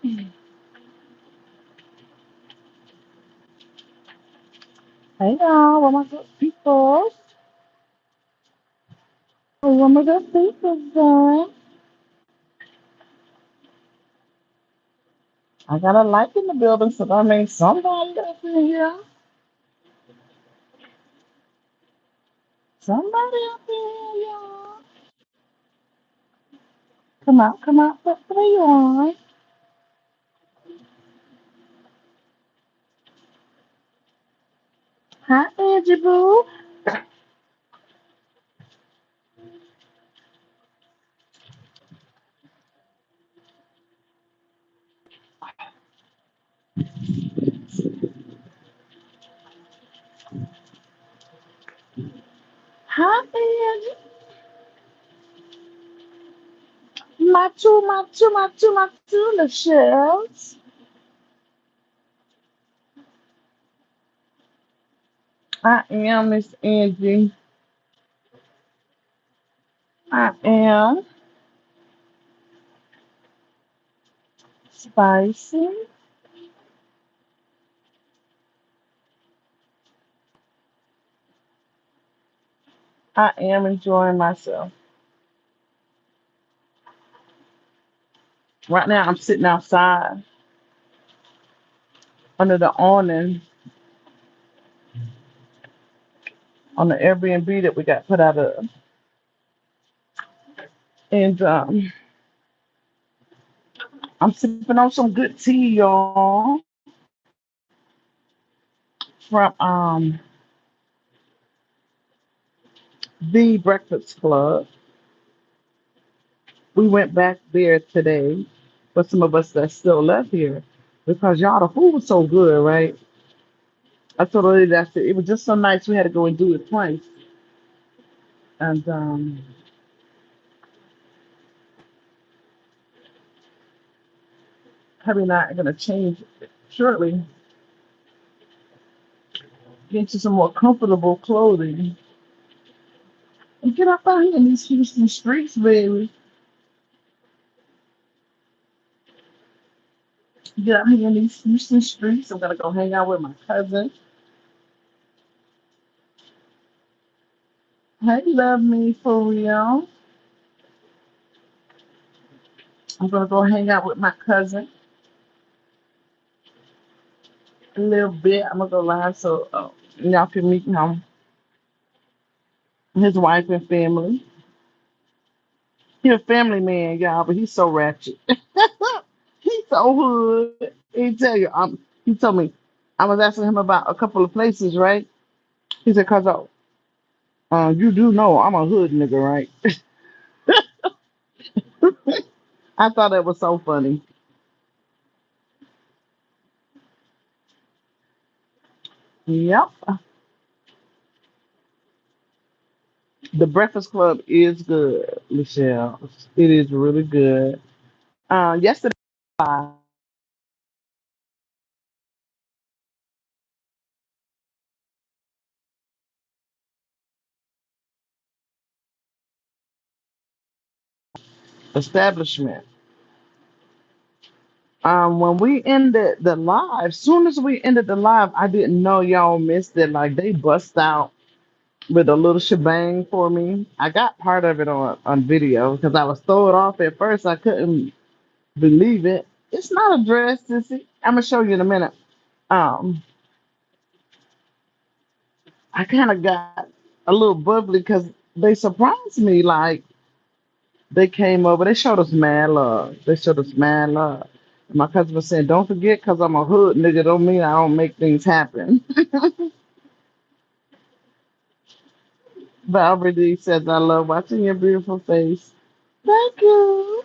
Hey y'all, what my good people? What my good people doing? I got a light in the building, so that means somebody up in here. Somebody up in here, y'all. Come out, put three on. Hi, Angie Boo. Hi, Angie. My two, Michelle's. I am Miss Angie. I am spicy. I am enjoying myself. Right now, I'm sitting outside under the awning on the Airbnb that we got put out of. And I'm sipping on some good tea, y'all, from the Breakfast Club. We went back there today for some of us that still left here because y'all, the food was so good, right? I told her that it was just so nice we had to go and do it twice. And hubby and I are going to change shortly, get into some more comfortable clothing, and get up out here in these Houston streets, baby. Get out here in these Houston streets. I'm going to go hang out with my cousin. Hey, love me for real. I'm gonna go hang out with my cousin a little bit. I'm gonna go live so y'all can meet him, his wife and family. He's a family man, y'all, but he's so ratchet. He's so hood. He tell you, he told me I was asking him about a couple of places, right? He said, "Cause you do know I'm a hood nigga, right?" I thought that was so funny. Yep, the Breakfast Club is good, Michelle. It is really good. Yesterday. Establishment. When we ended the live, soon as we ended the live, I didn't know y'all missed it. Like they bust out with a little shebang for me. I got part of it on video because I was thrown off at first. I couldn't believe it. It's not a dress, sissy. I'm gonna show you in a minute. Um, I kind of got a little bubbly because they surprised me. Like they came over, they showed us mad love. They showed us mad love. And my cousin was saying, "Don't forget, because I'm a hood nigga, don't mean I don't make things happen." But already says, "I love watching your beautiful face." Thank you.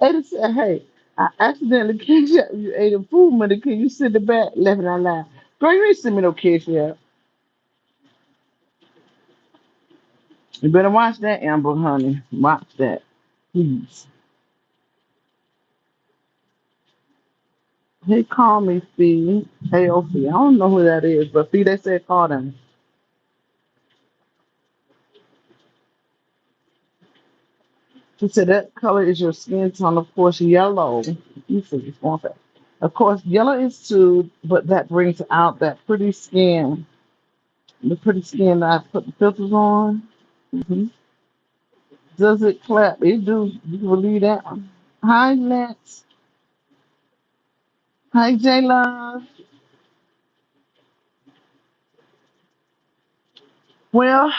Eddie said, "Hey, I accidentally cashed out you ate a food money. Can you send it back?" Laughing out loud. Girl, you ain't send me no cash out. You better watch that, Amber, honey. Watch that, please. He called me Fee. AOC. I don't know who that is, but Fee, they said call them. She said that color is your skin tone. Of course, yellow. You see, it's going fast. Of course, yellow is too, but that brings out that pretty skin. The pretty skin that I put the filters on. Hmm. Does it clap? It do. You can believe that. Hi, Lex. Hi, J Love. Well,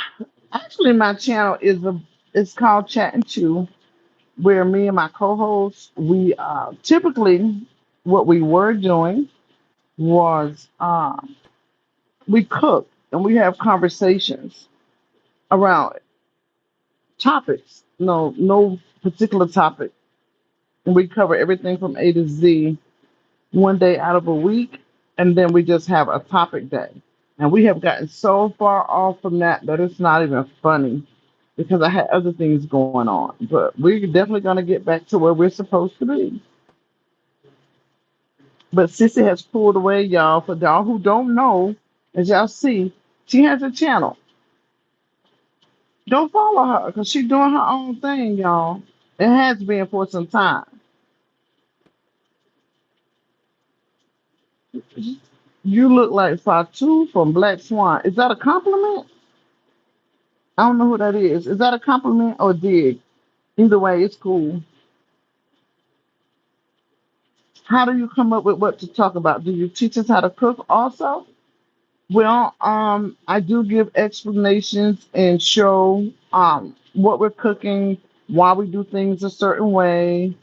actually, my channel is it's called Chat and Chew, where me and my co-hosts we typically what we were doing was we cook and we have conversations around topics. No particular topic, and we cover everything from A to Z one day out of a week, and then we just have a topic day. And we have gotten so far off from that that it's not even funny because I had other things going on. But we're definitely going to get back to where we're supposed to be. But Sissy has pulled away, y'all. For y'all who don't know, as y'all see, she has a channel. Don't follow her because she's doing her own thing, y'all. It has been for some time. You look like Fatu from Black Swan. Is that a compliment? I don't know who that is. Is that a compliment or dig? Either way, it's cool. How do you come up with what to talk about? Do you teach us how to cook also? Well, I do give explanations and show what we're cooking, why we do things a certain way,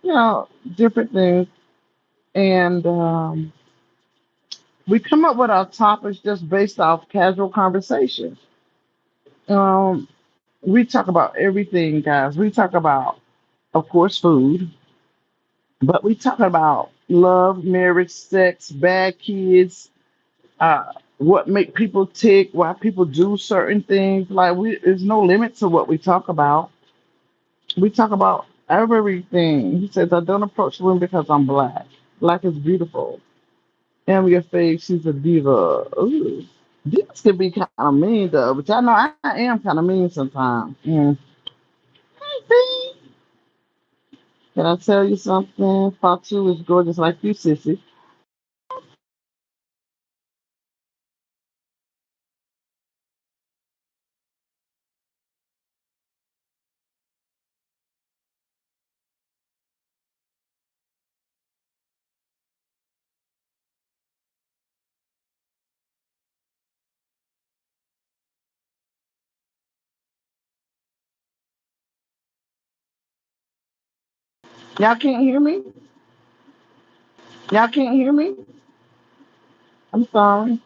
you know, different things. And we come up with our topics just based off casual conversation. Um, we talk about everything, guys. We talk about, of course, food, but we talk about love, marriage, sex, bad kids, what make people tick, why people do certain things. Like there's no limit to what we talk about. We talk about everything. He says, I don't approach women because I'm black. Black is beautiful. And your face, she's a diva. Ooh. Divas can be kind of mean though, but y'all know I am kind of mean sometimes. Mm. Hey, B. Can I tell you something? Fatu is gorgeous like you, sissy. Y'all can't hear me? Y'all can't hear me? I'm sorry.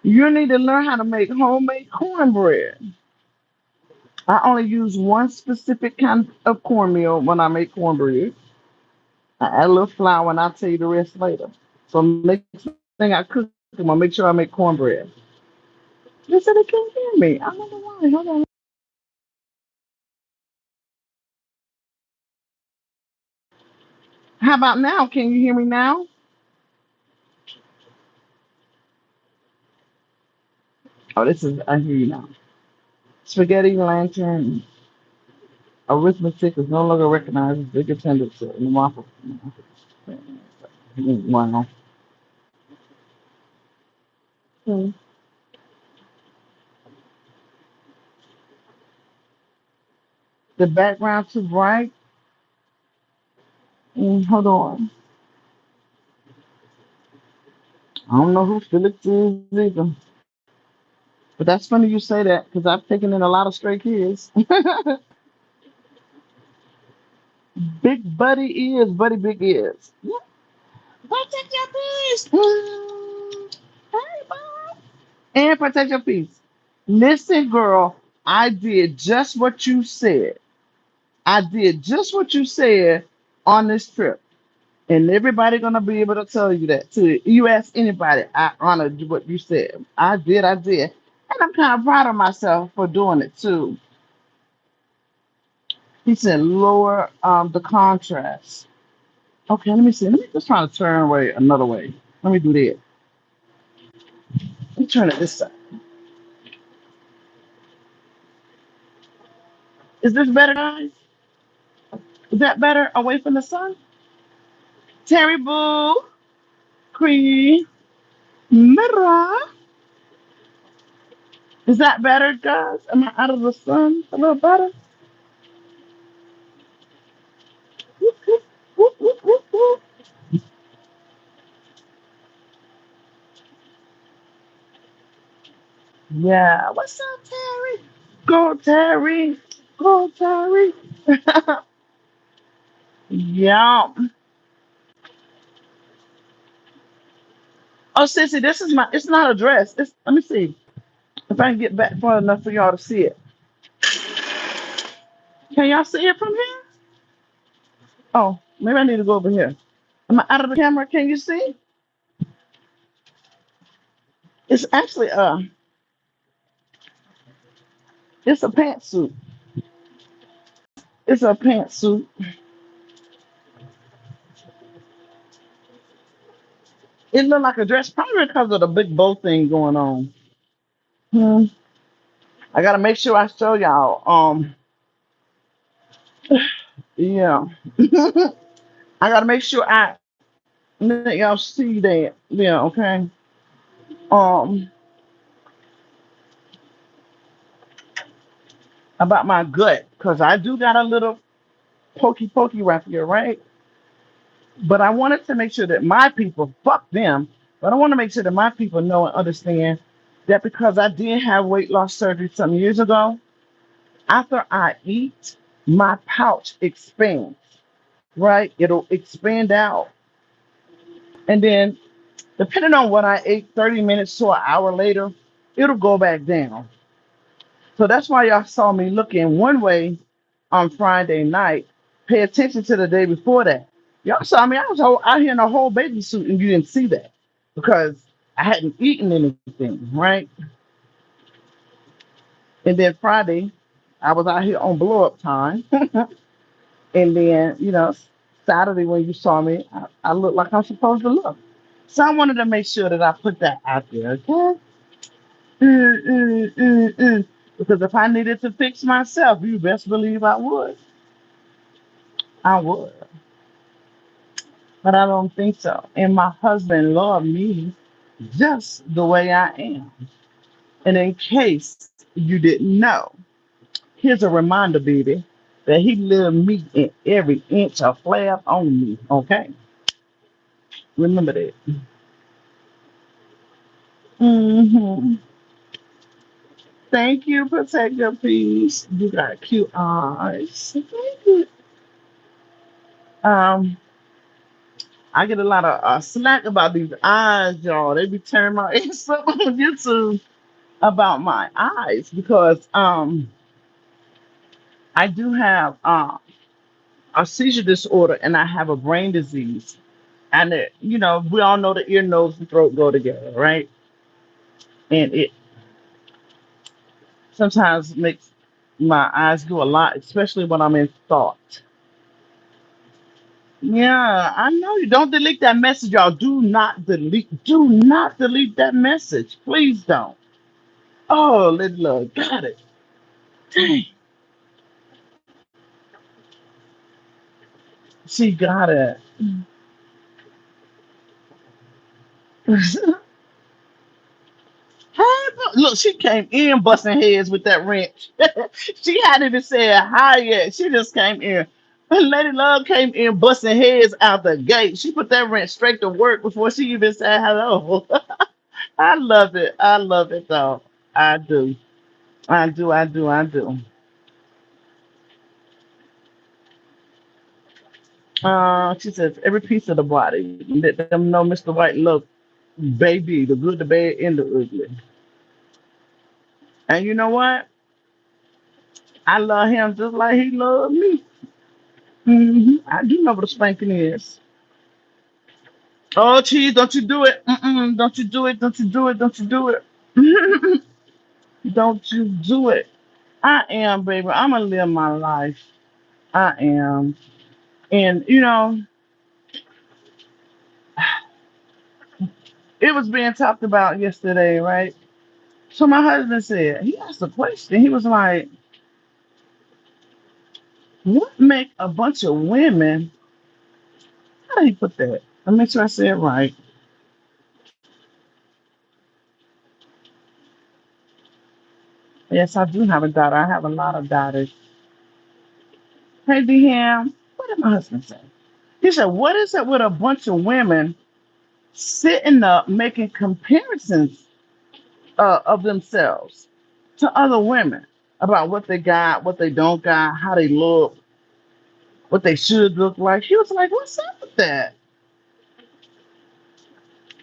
You need to learn how to make homemade cornbread. I only use one specific kind of cornmeal when I make cornbread. I add a little flour and I'll tell you the rest later. So next thing I cook, I'm gonna make sure I make cornbread. They said they can't hear me. I don't know why. Hold on. How about now? Can you hear me now? Oh, this is I hear you now. Spaghetti lantern arithmetic is no longer recognized as big attendance in the waffle. Wow. Hmm. The background too bright. Hold on. I don't know who Felix is either. But that's funny you say that because I've taken in a lot of stray kids. Big Buddy is Buddy Big is. Yeah, protect your peace. Hey, Bob. And protect your peace. Listen, girl, I did just what you said. I did just what you said on this trip. And everybody gonna be able to tell you that too. You ask anybody, I honored what you said. I did. And I'm kind of proud of myself for doing it too. He said lower the contrast. Okay, let me see. Let me just try to turn away another way. Let me do that. Let me turn it this side. Is this better, guys? Is that better? Away from the sun? Terry Boo, Cree, Mira. Is that better, guys? Am I out of the sun a little better? Whoop, whoop, whoop, whoop, whoop, whoop. Yeah. What's up, Terry? Go, Terry. Go, Terry. Yeah. Oh, Sissy, this is my. It's not a dress. It's. Let me see if I can get back far enough for y'all to see it. Can y'all see it from here? Oh, maybe I need to go over here. Am I out of the camera? Can you see? It's actually it's a pantsuit. It's a pantsuit. It looked like a dress, probably because of the big bow thing going on. Hmm. I gotta make sure I show y'all. Yeah. I gotta make sure I let y'all see that. Yeah. Okay. Um, about my gut, cause I do got a little pokey pokey right here, right? But I wanted to make sure that my people, fuck them, but I want to make sure that my people know and understand that because I did have weight loss surgery some years ago, after I eat, my pouch expands, right? It'll expand out. And then, depending on what I ate, 30 minutes to an hour later, it'll go back down. So that's why y'all saw me looking one way on Friday night. Pay attention to the day before that. Y'all saw me. I was out here in a whole bathing suit, and you didn't see that because I hadn't eaten anything, right? And then Friday, I was out here on blow up time, and then Saturday when you saw me, I look like I'm supposed to look. So I wanted to make sure that I put that out there, okay? Because if I needed to fix myself, you best believe I would. I would. But I don't think so. And my husband loved me just the way I am. And in case you didn't know, here's a reminder, baby, that he loved me in every inch of flab on me. Okay? Remember that. Hmm. Thank you, protect your peace. You got cute eyes. Thank you. Um, I get a lot of slack about these eyes, y'all. They be tearing my ass up on YouTube about my eyes because I do have a seizure disorder and I have a brain disease. And we all know the ear, nose, and throat go together, right? And it sometimes makes my eyes do a lot, especially when I'm in thought. Yeah, I know you don't delete that message, y'all. Do not delete that message. Please don't. Oh, little Lord, got it. Dang, she got it. Hey, look, she came in busting heads with that wrench. She hadn't even said hi yet. She just came in. Lady Love came in busting heads out the gate. She put that wrench straight to work before she even said hello. I love it. I love it though. I do. I do. I do. I do. She says every piece of the body. Let them know Mr. White look, baby, the good, the bad, and the ugly. And you know what? I love him just like he loved me. I do know what a spanking is. Oh, cheese, don't you do it. Don't you do it. Don't you do it. Don't you do it. Don't you do it. I am, baby. I'm going to live my life. I am. And, it was being talked about yesterday, right? So my husband said, he asked a question. He was like, What make a bunch of women? How do you put that? Let me make sure I say it right. Yes, I do have a daughter. I have a lot of daughters. Hey, Deham, what did my husband say? He said, "What is it with a bunch of women sitting up making comparisons of themselves to other women about what they got, what they don't got, how they look, what they should look like?" He was like, "What's up with that?"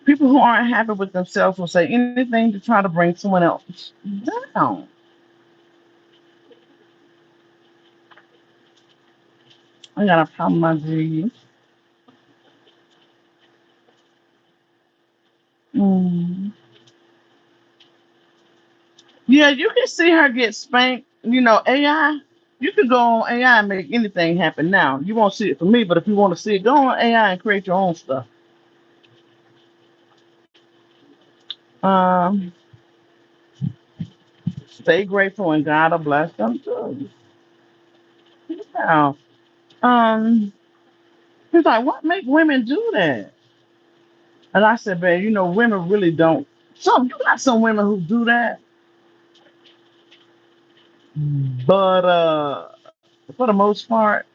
People who aren't happy with themselves will say anything to try to bring someone else down. I got a problem, my G. Mm. Yeah, you can see her get spanked. You know, AI. You can go on AI and make anything happen now. You won't see it for me, but if you want to see it, go on AI and create your own stuff. Um, Stay grateful and God will bless them too. Yeah. Um, he's like, what make women do that? And I said, babe, you know, women really don't. Some you got some women who do that, but for the most part,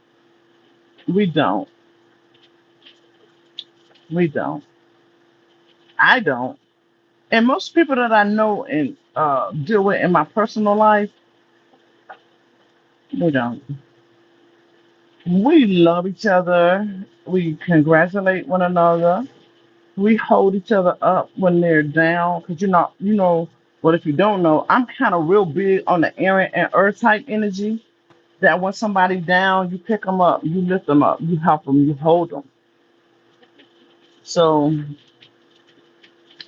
we don't. We don't. I don't. And most people that I know and deal with in my personal life, they don't. We love each other. We congratulate one another. We hold each other up when they're down. Cause well, if you don't know, I'm kind of real big on the Aaron and Earth type energy. That when somebody down, you pick them up, you lift them up, you help them, you hold them. So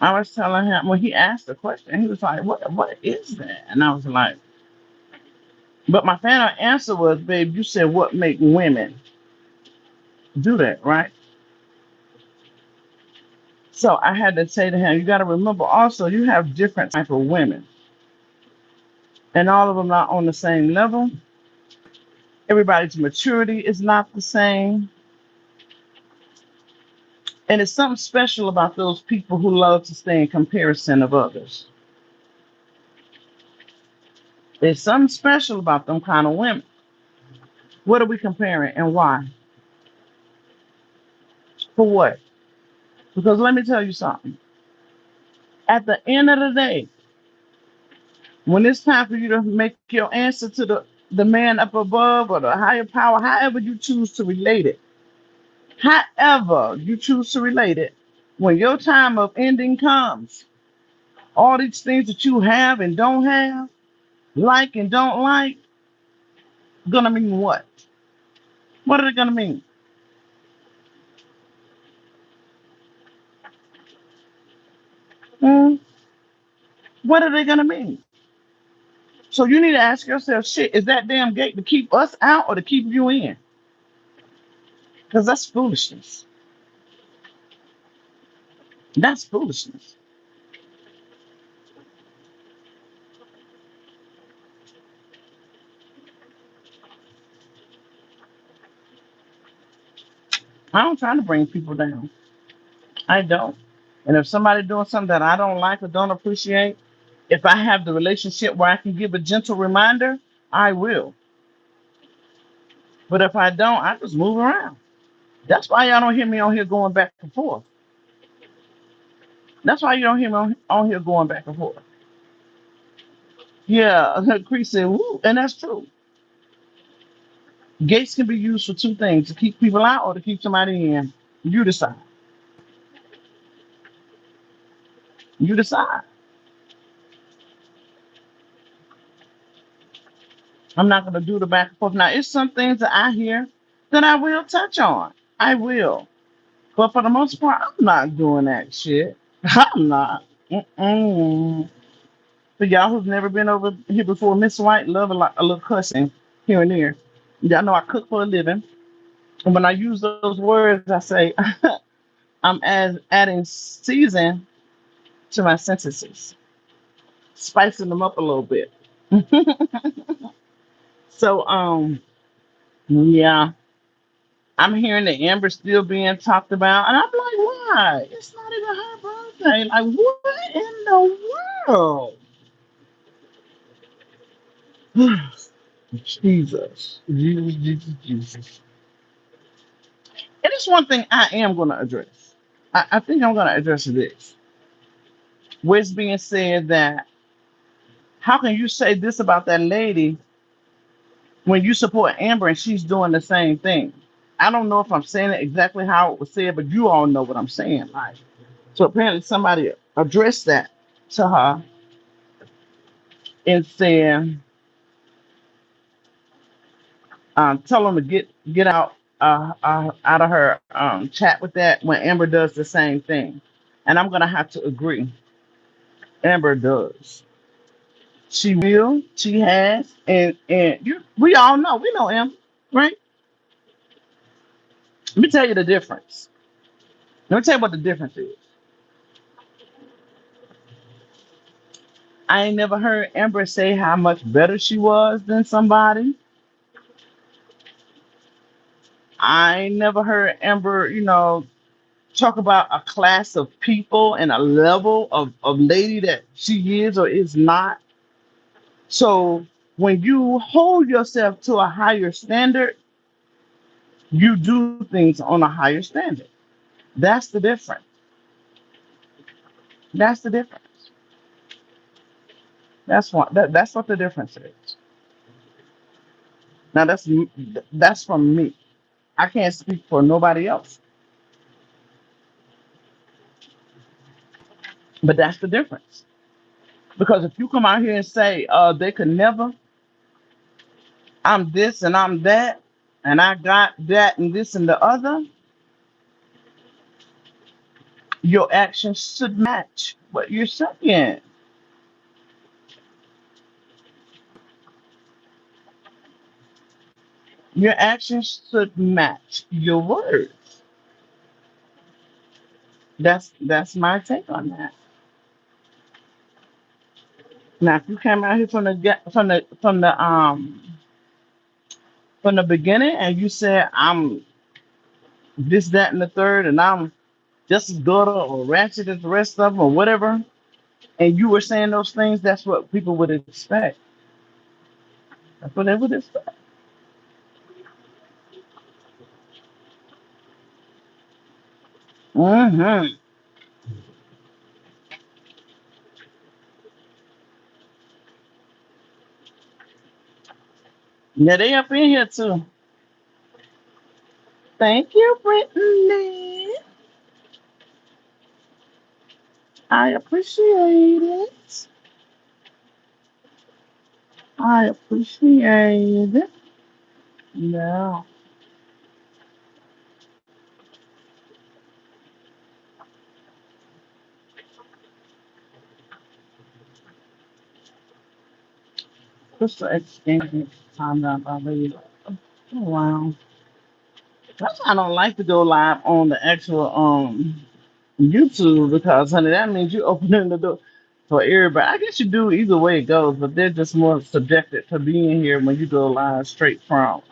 I was telling him when he asked the question, he was like, "What is that?" And I was like, but my final answer was, "Babe, you said what make women do that, right?" So I had to say to him, "You got to remember also, you have different type of women, and all of them not on the same level. Everybody's maturity is not the same, and it's something special about those people who love to stay in comparison of others. There's something special about them kind of women. What are we comparing and why? For what? Because let me tell you something. At the end of the day, when it's time for you to make your answer to the man up above or the higher power, however you choose to relate it, however you choose to relate it, when your time of ending comes, all these things that you have and don't have, like and don't like, gonna mean what? What are they gonna mean? Hmm? What are they gonna mean? So you need to ask yourself, shit, is that damn gate to keep us out or to keep you in? Because that's foolishness. That's foolishness. I don't try to bring people down. I don't. And if somebody doing something that I don't like or don't appreciate, if I have the relationship where I can give a gentle reminder, I will. But if I don't, I just move around. That's why y'all don't hear me on here going back and forth. That's why you don't hear me on here going back and forth. Yeah, Chris said, woo, and that's true. Gates can be used for two things: to keep people out or to keep somebody in. You decide. You decide. I'm not going to do the back and forth. Now, it's some things that I hear that I will touch on. I will. But for the most part, I'm not doing that shit. I'm not. Mm-mm. For y'all who've never been over here before, Miss White love a little cussing here and there. Y'all know I cook for a living. And when I use those words, I say I'm adding season to my sentences, spicing them up a little bit. So, Yeah, I'm hearing the Amber still being talked about, and I'm like, why? It's not even her birthday. Like, what in the world? Jesus, Jesus, Jesus, Jesus. And it's one thing I am going to address. I think I'm going to address this. Where it's being said that how can you say this about that lady when you support Amber and she's doing the same thing? I don't know if I'm saying it exactly how it was said, but you all know what I'm saying. Like, so apparently somebody addressed that to her and said, tell them to get out of her chat with that when Amber does the same thing. And I'm gonna have to agree. Amber does. She will. She has. And we all know. We know Amber, right? Let me tell you the difference. Let me tell you what the difference is. I ain't never heard Amber say how much better she was than somebody. I ain't never heard Amber, talk about a class of people and a level of lady that she is or is not. So when you hold yourself to a higher standard, you do things on a higher standard. That's the difference. That's the difference. That's what the difference is. Now that's from me. I can't speak for nobody else, but that's the difference. Because if you come out here and say, they could never, I'm this and I'm that, and I got that and this and the other, your actions should match what you're saying. Your actions should match your words. That's my take on that. Now, if you came out here from the beginning and you said I'm this, that, and the third, and I'm just as good or ratchet as the rest of them or whatever, and you were saying those things, that's what people would expect. That's what they would expect. Mm-hmm. Yeah, they up in here too. Thank you, Brittany. I appreciate it. I appreciate it. Yeah. Crystal exchange time down by the oh, wow. That's why I don't like to go live on the actual YouTube because honey, that means you opening the door for everybody. I guess you do either way it goes, but they're just more subjected to being here when you go live straight from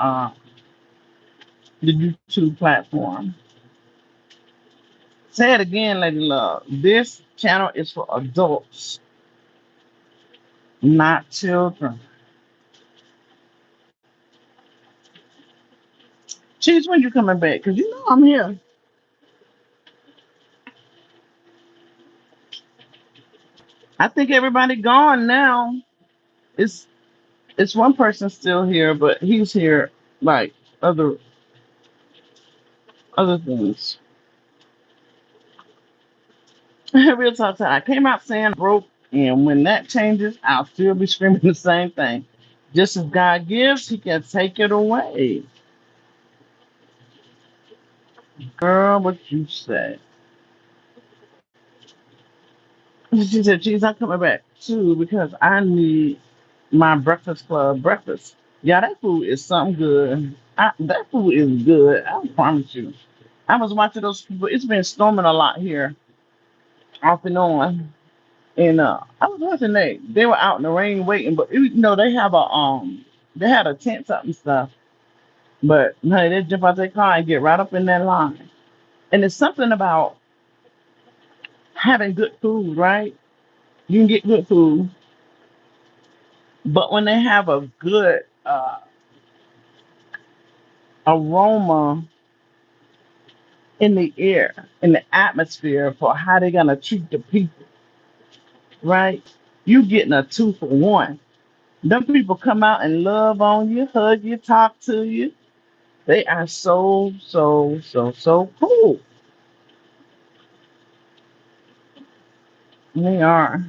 the YouTube platform. Say it again, Lady Love. This channel is for adults, not children. Cheese, when you coming back? Cause you know I'm here. I think everybody gone now. It's it's one person still here, but he's here like other other things. Real talk time. I came out saying broke, and when that changes, I'll still be screaming the same thing. Just as God gives, He can take it away. Girl, what you say? She said, "Geez, I'm coming back too because I need my Breakfast Club breakfast. Yeah, that food is something good. That food is good. I promise you. I was watching those people. It's been storming a lot here, off and on. And I was watching they were out in the rain waiting, but they have they had a tent up and stuff. But honey, they jump out their car and get right up in that line. And it's something about having good food, right? You can get good food, but when they have a good aroma in the air, in the atmosphere for how they're gonna treat the people, right? You getting a 2 for 1. Them people come out and love on you, hug you, talk to you. They are so cool. They are.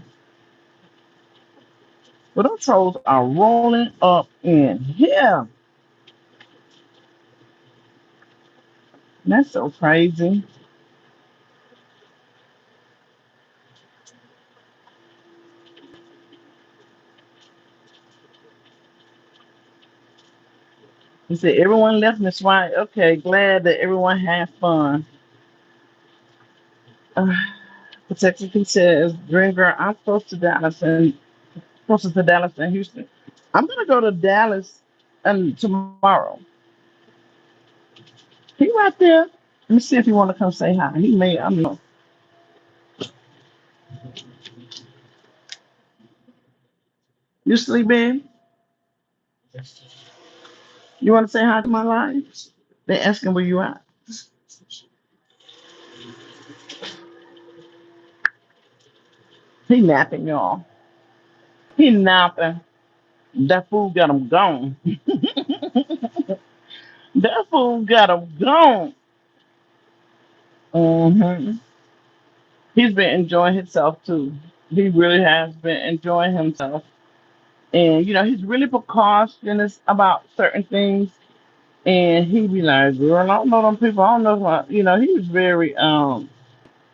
But them trolls are rolling up in here. That's so crazy. He said everyone left Miss White. Okay, glad that everyone had fun. Uh, Protected he says, Dream Girl, I'm closer to Dallas than Houston. I'm gonna go to Dallas and tomorrow. He right there. Let me see if he wanna come say hi. He may, I don't know. You sleep, babe? You wanna say hi to my lives? They asking where you at. He napping, y'all. He napping. That fool got him gone. That fool got him gone. hmm He's been enjoying himself too. He really has been enjoying himself. And he's really precautious about certain things. And he be like, girl, I don't know them people. I don't know what he was very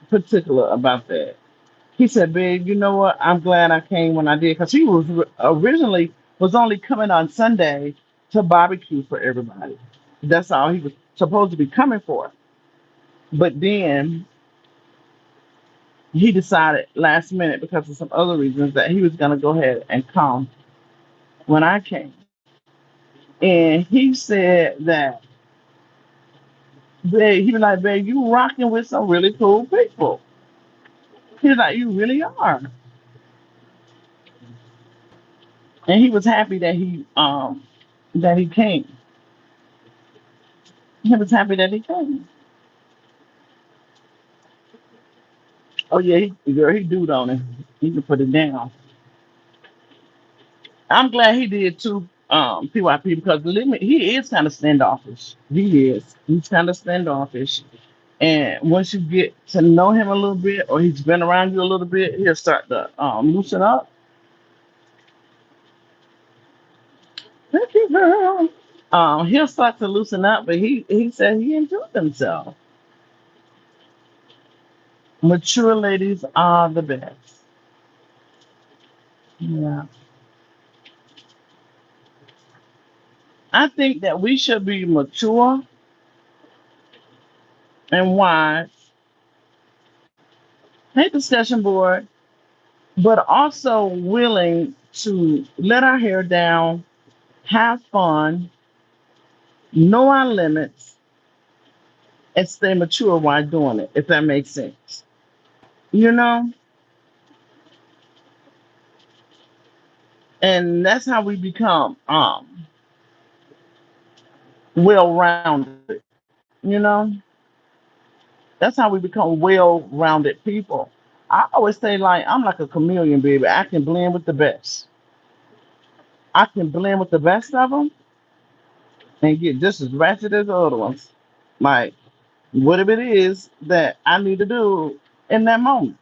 particular about that. He said, babe, you know what? I'm glad I came when I did. Because he was originally was only coming on Sunday to barbecue for everybody. That's all he was supposed to be coming for. But then he decided last minute because of some other reasons that he was going to go ahead and come when I came. And he said that, babe, he was like, babe, you rocking with some really cool people. He's like, you really are. And he was happy that he came. He was happy that he came. Oh yeah, girl, he do on it. He can put it down. I'm glad he did too, PYP, because he is kind of standoffish. He is. He's kind of standoffish. And once you get to know him a little bit, or he's been around you a little bit, he'll start to loosen up. Thank you, girl. He'll start to loosen up, but he said he enjoyed himself. Mature ladies are the best. Yeah. I think that we should be mature and wise. Hey, discussion board, but also willing to let our hair down, have fun, know our limits, and stay mature while doing it, if that makes sense. You know? And that's how we become well rounded. You know? That's how we become well rounded people. I always say, like, I'm like a chameleon, baby. I can blend with the best. I can blend with the best of them and get just as ratchet as the other ones. Like, whatever it is that I need to do in that moment.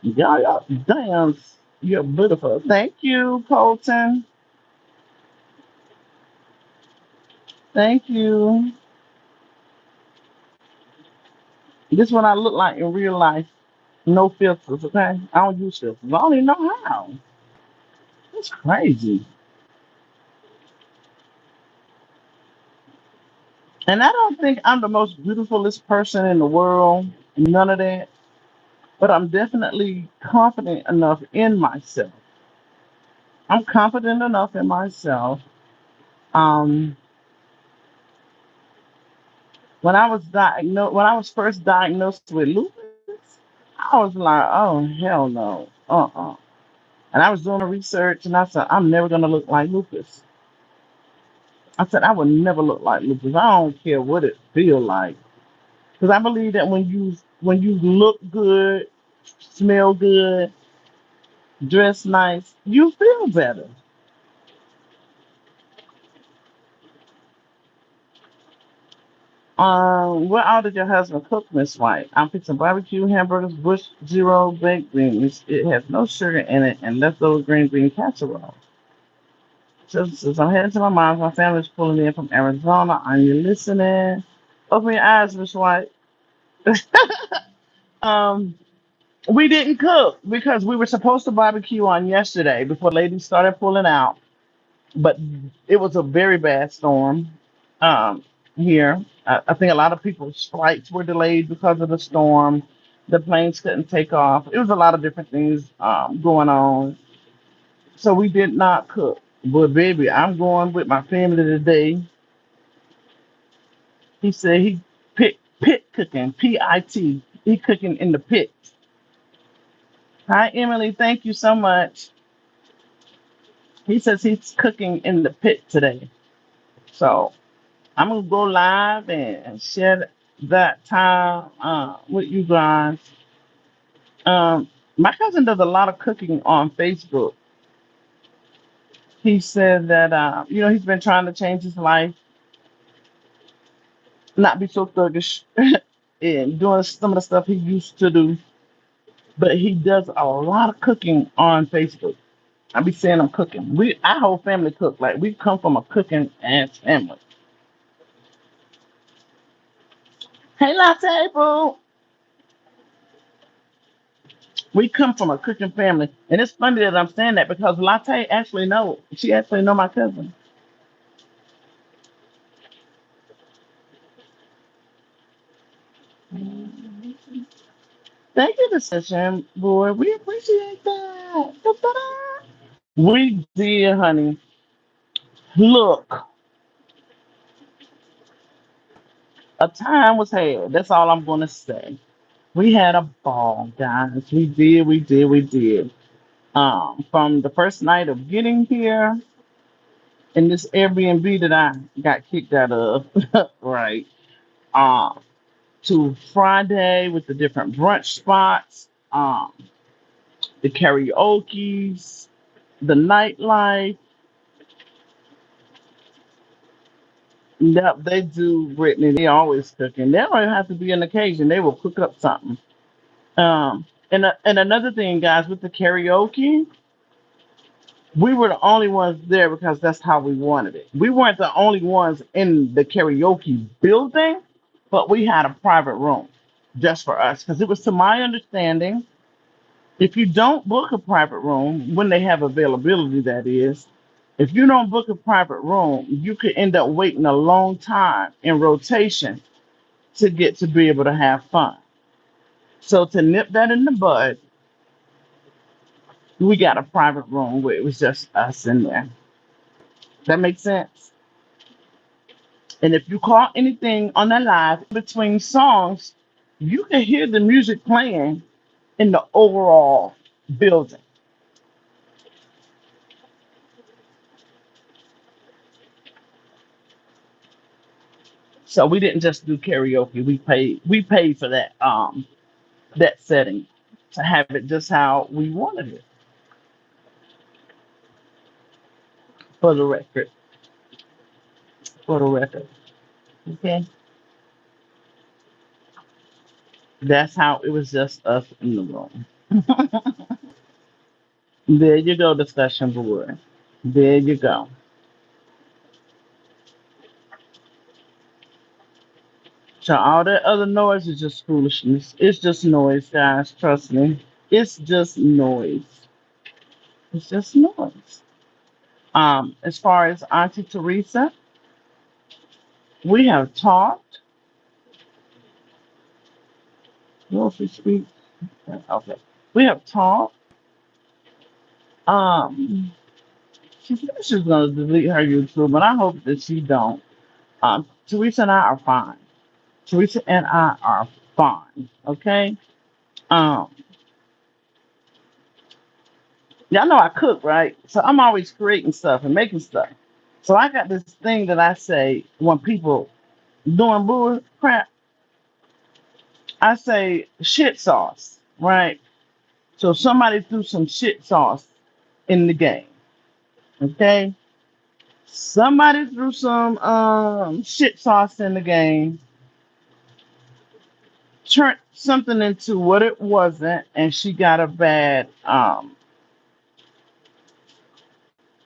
Y'all, damn, you're beautiful. Thank you, Colton. Thank you. This is what I look like in real life. No filters, okay? I don't use filters. I don't even know how. That's crazy. And I don't think I'm the most beautifulest person in the world. None of that. but I'm definitely confident enough in myself. I'm confident enough in myself. Um, when I was first diagnosed with lupus, I was like, oh hell no, And I was doing my research, and I said, I'm never gonna look like lupus. I said, I would never look like lupus. I don't care what it feel like, because I believe that when you look good, smell good, dress nice, you feel better. What all did your husband cook, Miss White? I'm fixing barbecue hamburgers, bush zero baked beans. It has no sugar in it and leftover green bean casserole. So since I'm heading to my mom's, my family's pulling in from Arizona. Are you listening? Open your eyes, Miss White. Um, we didn't cook because we were supposed to barbecue on yesterday before ladies started pulling out, but it was a very bad storm um, here. I think a lot of people's flights were delayed because of the storm. The planes couldn't take off. It was a lot of different things going on. So we did not cook. But baby, I'm going with my family today. He said he pit cooking, PIT. He cooking in the pit. Hi Emily, thank you so much. He says he's cooking in the pit today. So I'm gonna go live and share that time with you guys. My cousin does a lot of cooking on Facebook. He said that he's been trying to change his life, not be so thuggish, and doing some of the stuff he used to do. But he does a lot of cooking on Facebook. I be saying I'm cooking. Our whole family cook. Like we come from a cooking ass family. Hey, Latte, boo. We come from a cooking family, and it's funny that I'm saying that because Latte actually know. She actually know my cousin. Thank you, decision boy. We appreciate that. Da-da-da. We did, honey. Look, a time was had. That's all I'm gonna say. We had a ball, guys. We did. We did. We did. From the first night of getting here in this Airbnb that I got kicked out of, right? Um, to Friday with the different brunch spots, the karaoke's, the nightlife. Yep, they do, Brittany. They always cooking. They don't even have to be an occasion. They will cook up something. And another thing, guys, with the karaoke, we were the only ones there because that's how we wanted it. We weren't the only ones in the karaoke building, but we had a private room just for us because it was to my understanding. If you don't book a private room when they have availability, that is, if you don't book a private room, you could end up waiting a long time in rotation to get to be able to have fun. So to nip that in the bud, we got a private room where it was just us in there. That makes sense. And if you caught anything on that live between songs, you can hear the music playing in the overall building. So we didn't just do karaoke. We paid for that setting to have it just how we wanted it for the record. For the record. Okay. That's how it was just us in the room. There you go, discussion board. There you go. So all that other noise is just foolishness. It's just noise, guys. Trust me. It's just noise. It's just noise. As far as Auntie Teresa, we have talked. What else we speak? Okay. We have talked. Um, she said she's gonna delete her YouTube, but I hope that she don't. Teresa and I are fine. Teresa and I are fine. Okay. Um, y'all know I cook, right? So I'm always creating stuff and making stuff. So I got this thing that I say when people doing bull crap, I say shit sauce, right? So somebody threw some shit sauce in the game. Okay. Somebody threw some shit sauce in the game, turned something into what it wasn't, and she got a bad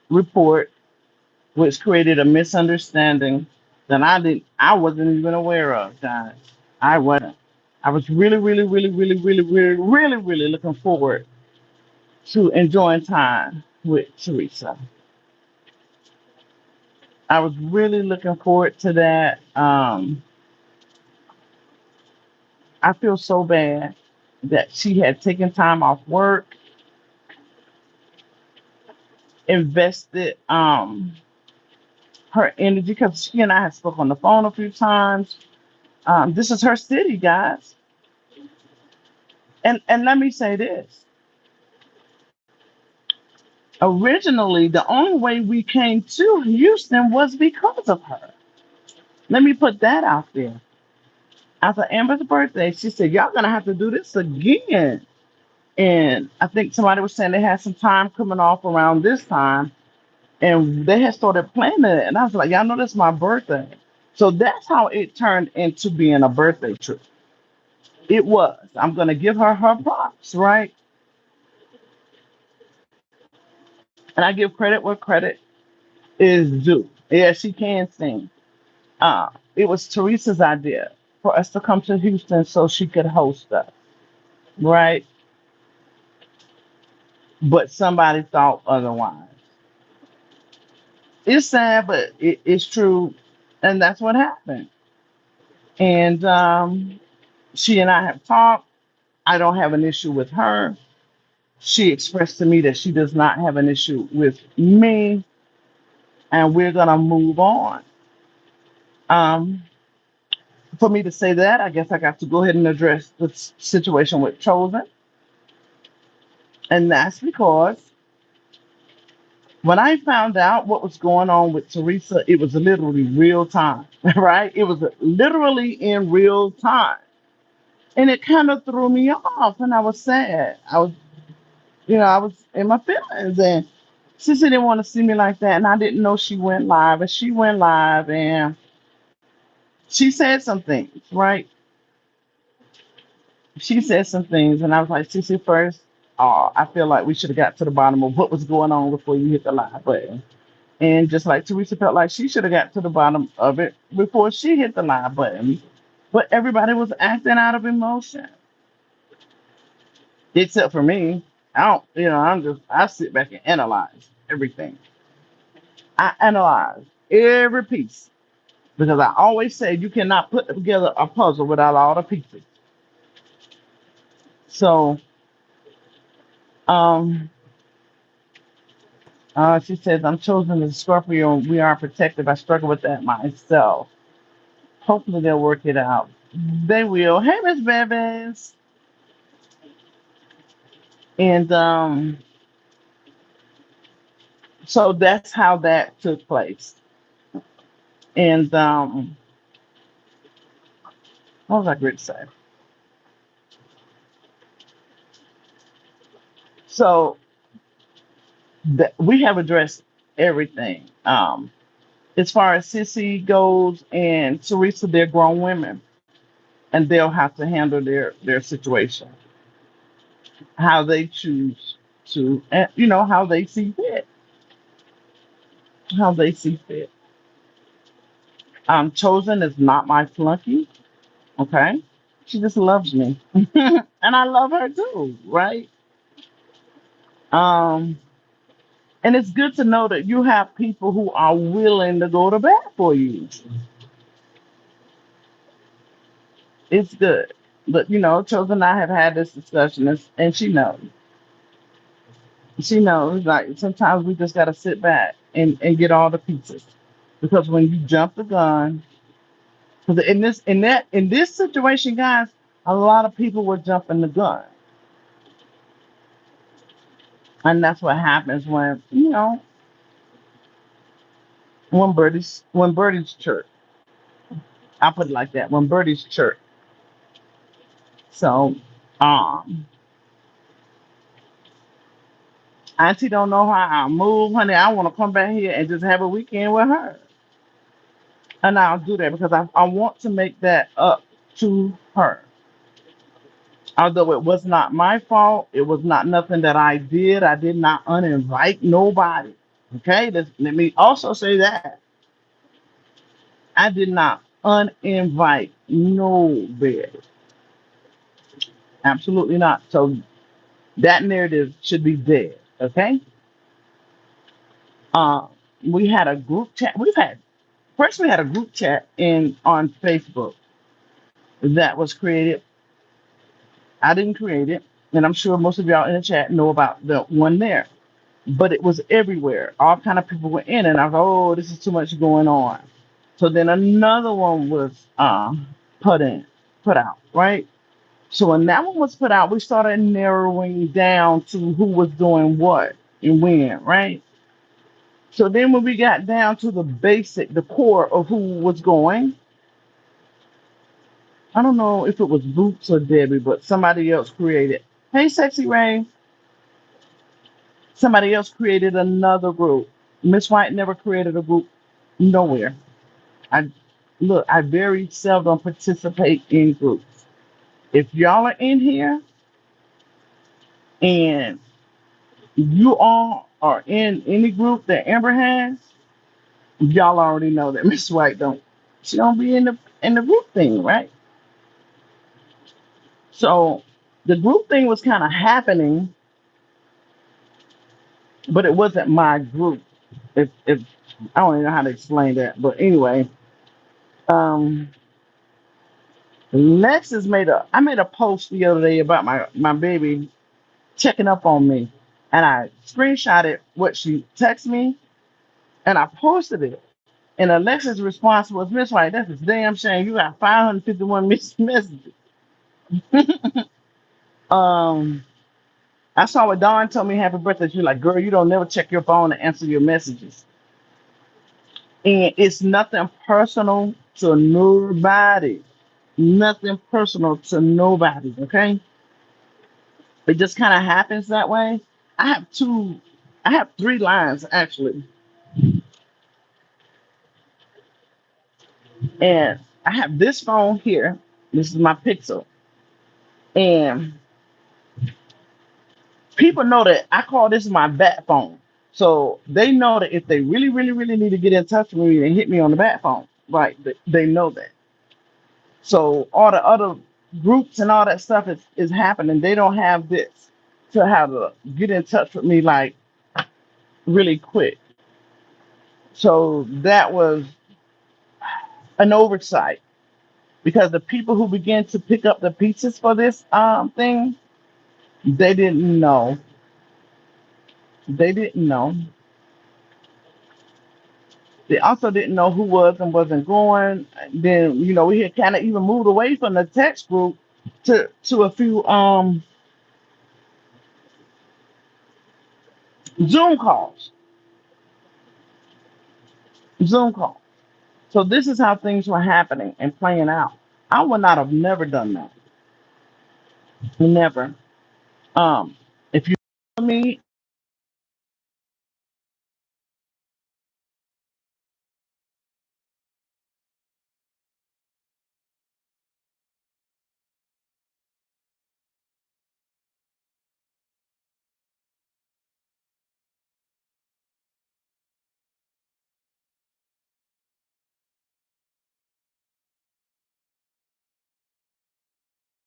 report, which created a misunderstanding that I wasn't even aware of, guys. I wasn't. I was really, really, really, really, really, really, really, really looking forward to enjoying time with Teresa. I was really looking forward to that. I feel so bad that she had taken time off work, invested her energy because she and I had spoke on the phone a few times. This is her city, guys. And let me say this. Originally, the only way we came to Houston was because of her. Let me put that out there. After Amber's birthday, she said, "Y'all gonna have to do this again." And I think somebody was saying they had some time coming off around this time, and they had started planning it. And I was like, "Y'all know this is my birthday." So that's how it turned into being a birthday trip. It was. I'm gonna give her her props, right? And I give credit where credit is due. Yeah, she can sing. It was Teresa's idea for us to come to Houston so she could host us, right? But somebody thought otherwise. It's sad, but it's true, and that's what happened. And she and I have talked. I don't have an issue with her. She expressed to me that she does not have an issue with me, and we're gonna move on. Um, for me to say that, I guess I got to go ahead and address the situation with Chosen, and that's because when I found out what was going on with Teresa, it was literally real time, right? It was literally in real time. And it kind of threw me off, and I was sad. I was in my feelings, and Sissy didn't want to see me like that, and I didn't know she went live, and she went live, and she said some things, right? She said some things, and I was like, Sissy, first, I feel like we should have got to the bottom of what was going on before you hit the live button. And just like Teresa felt like she should have got to the bottom of it before she hit the live button. But everybody was acting out of emotion, except for me. I don't, I sit back and analyze everything. I analyze every piece because I always say you cannot put together a puzzle without all the pieces. So, um, she says, I'm chosen as a Scorpio and we are protected. I struggle with that myself. Hopefully they'll work it out. They will. Hey, Miss Bevins. And so that's how that took place. And what was I going to say? So we have addressed everything. As far as Sissy goes and Teresa, they're grown women, and they'll have to handle their situation, how they choose to, and how they see fit, how they see fit. Chosen is not my flunky, okay? She just loves me, and I love her too, right? Um, and it's good to know that you have people who are willing to go to bat for you. It's good. But Chosen and I have had this discussion, and she knows. She knows. Like sometimes we just gotta sit back and get all the pieces, because when you jump the gun, because in this situation, guys, a lot of people were jumping the gun, and that's what happens when Birdie's church. I put it like that. When Birdie's church. So, um, Auntie don't know how I move, honey. I want to come back here and just have a weekend with her. And I'll do that because I want to make that up to her. Although it was not my fault, it was not nothing that I did. I did not uninvite nobody. Okay, let me also say that I did not uninvite nobody. Absolutely not. So that narrative should be dead. Okay. Uh, we had a group chat. First we had a group chat in on Facebook that was created. I didn't create it, and I'm sure most of y'all in the chat know about the one there. But it was everywhere. All kind of people were in, and I was, oh, this is too much going on. So then another one was put in, put out, right? So when that one was put out, we started narrowing down to who was doing what and when, right? So then when we got down to the basic, the core of who was going, I don't know if it was Boots or Debbie, but somebody else created. Hey, Sexy Ray. Somebody else created another group. Miss White never created a group nowhere. I look. I very seldom participate in groups. If y'all are in here and you all are in any group that Amber has, y'all already know that Miss White don't. She don't be in the group thing, right? So the group thing was kind of happening, but it wasn't my group. If I don't even know how to explain that, but anyway, um, Lexus I made a post the other day about my baby checking up on me, and I screenshotted what she texted me, and I posted it. And Alexa's response was, Miss White, that's a damn shame. You got 551 missed messages. um, I saw what Dawn told me happy birthday. She was like, girl, you don't never check your phone and answer your messages. And it's nothing personal to nobody. Nothing personal to nobody, okay? It just kind of happens that way. I have two, I have three lines actually. And I have this phone here. This is my Pixel. And people know that I call this my bat phone. So they know that if they really, really, really need to get in touch with me and hit me on the bat phone, right? They know that. So all the other groups and all that stuff is happening. They don't have this to have to get in touch with me like really quick. So that was an oversight because the people who began to pick up the pieces for this thing, they didn't know. They didn't know. They also didn't know who was and wasn't going. Then we had kind of even moved away from the text group to a few Zoom calls. Zoom calls. So this is how things were happening and playing out. I would not have never done that. Never. Um, if you know me,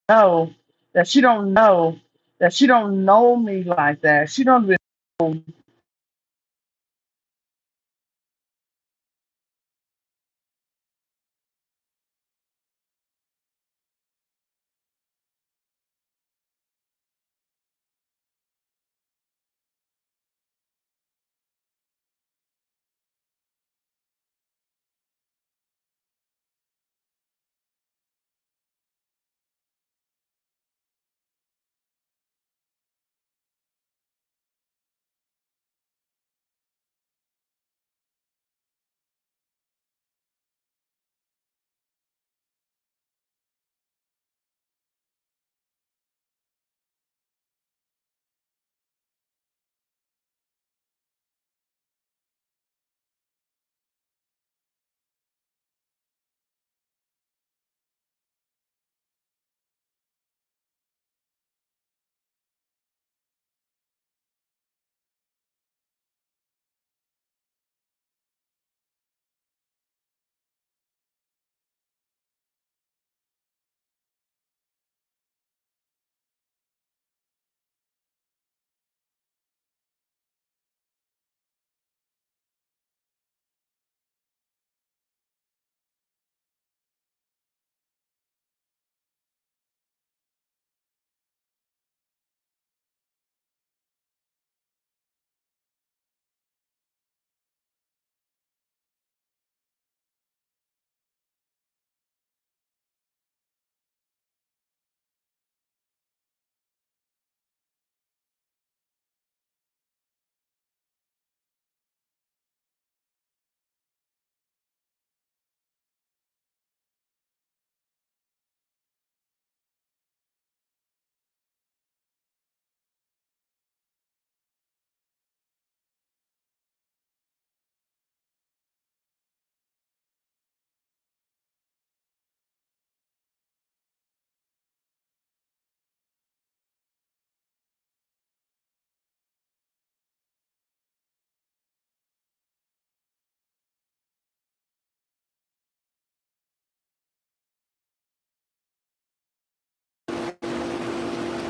know that she don't know that she don't know me like that. She don't even know.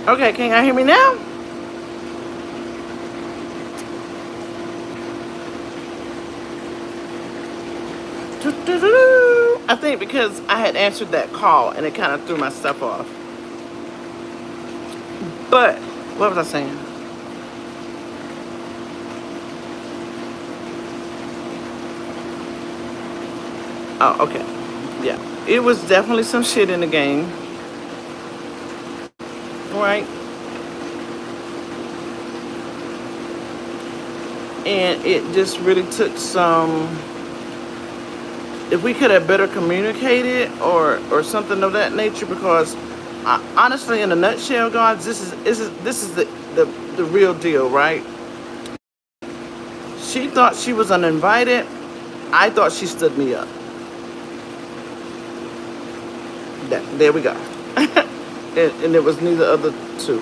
Okay, can y'all hear me now? I think because I had answered that call and it kind of threw my stuff off. But what was I saying? Oh, okay. Yeah. It was definitely some shit in the game, right? And it just really took some. If we could have better communicated or something of that nature, because honestly, in a nutshell, guys, this is the real deal, right? She thought she was uninvited. I thought she stood me up. There we go. And it was neither of the two.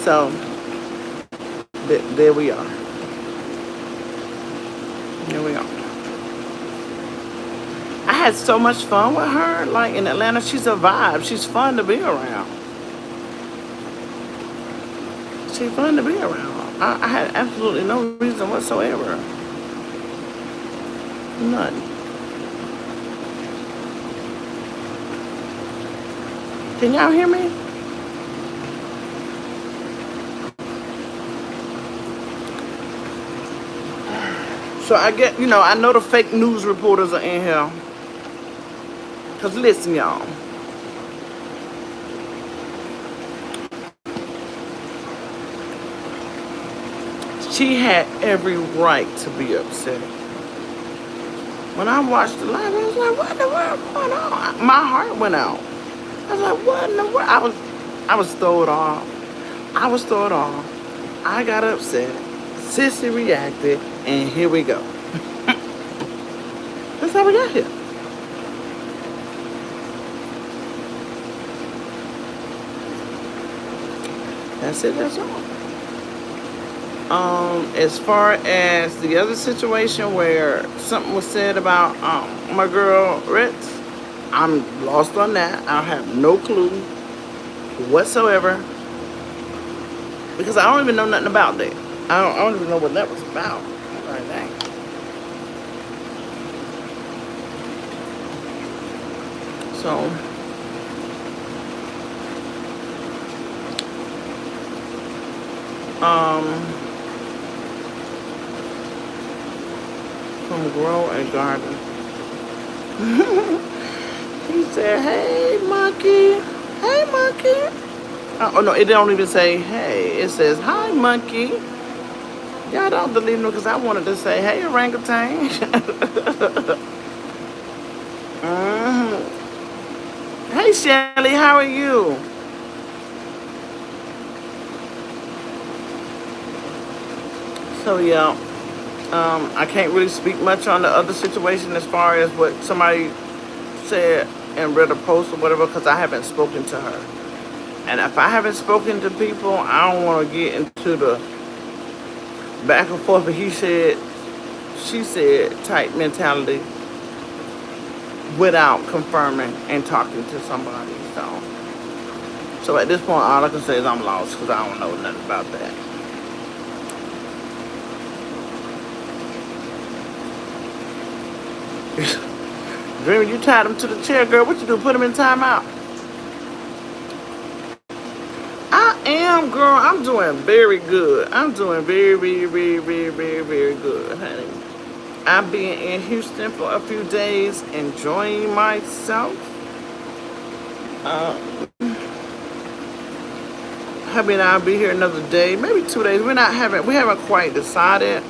So there we are. Here we are. I had so much fun with her. Like in Atlanta, she's a vibe. She's fun to be around. She's fun to be around. I had absolutely no reason whatsoever. None. Can y'all hear me? So I get, I know the fake news reporters are in here. Because listen, y'all. She had every right to be upset. When I watched the live, I was like, what in the world going on? My heart went out. I was like, what in the world? I was thrown off. I was thrown off. I got upset. Sissy reacted, and here we go. That's how we got here. That's it, that's all. As far as the other situation where something was said about my girl Ritz, I'm lost on that. I have no clue whatsoever because I don't even know nothing about that. I don't even know what that was about. Like that. So from Grow a Garden. He said, hey monkey. Hey monkey. Oh no, it don't even say hey. It says hi monkey. Y'all don't delete me because I wanted to say hey orangutan. Hey Shelly, how are you? So yeah, I can't really speak much on the other situation as far as what somebody said and read a post or whatever because I haven't spoken to her. And if I haven't spoken to people, I don't want to get into the back and forth. But he said, she said type mentality without confirming and talking to somebody. So at this point, all I can say is I'm lost because I don't know nothing about that. Dreamer, you tied him to the chair, girl. What you do? Put him in timeout? I am, girl. I'm doing very good. I'm doing very, very, very, very, very, very good, honey. I've been in Houston for a few days, enjoying myself. Hubby and I'll be here another day, maybe 2 days. We haven't quite decided.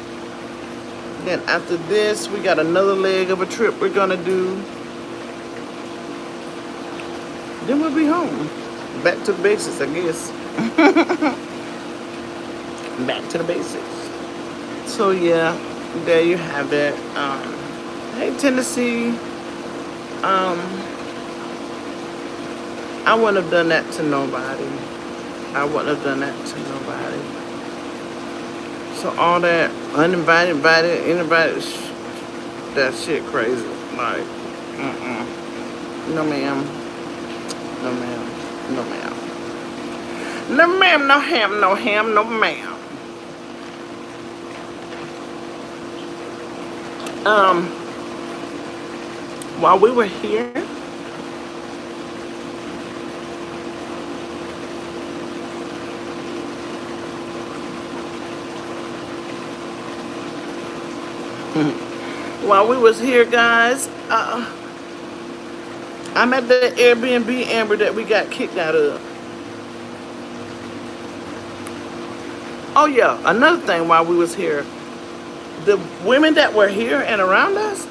Then after this, we got another leg of a trip we're gonna do. Then we'll be home. Back to the basics, I guess. Back to the basics. So yeah, there you have it. Hey Tennessee. I wouldn't have done that to nobody. I wouldn't have done that to nobody. So all that uninvited, invited, invited, that shit crazy. Like, no ma'am, no ma'am, no ma'am, no ma'am, no ham, no ham, no ma'am. Um, while we were here, while we was here, guys, I'm at the Airbnb, Amber, that we got kicked out of. Oh yeah, another thing while we was here, the women that were here and around us,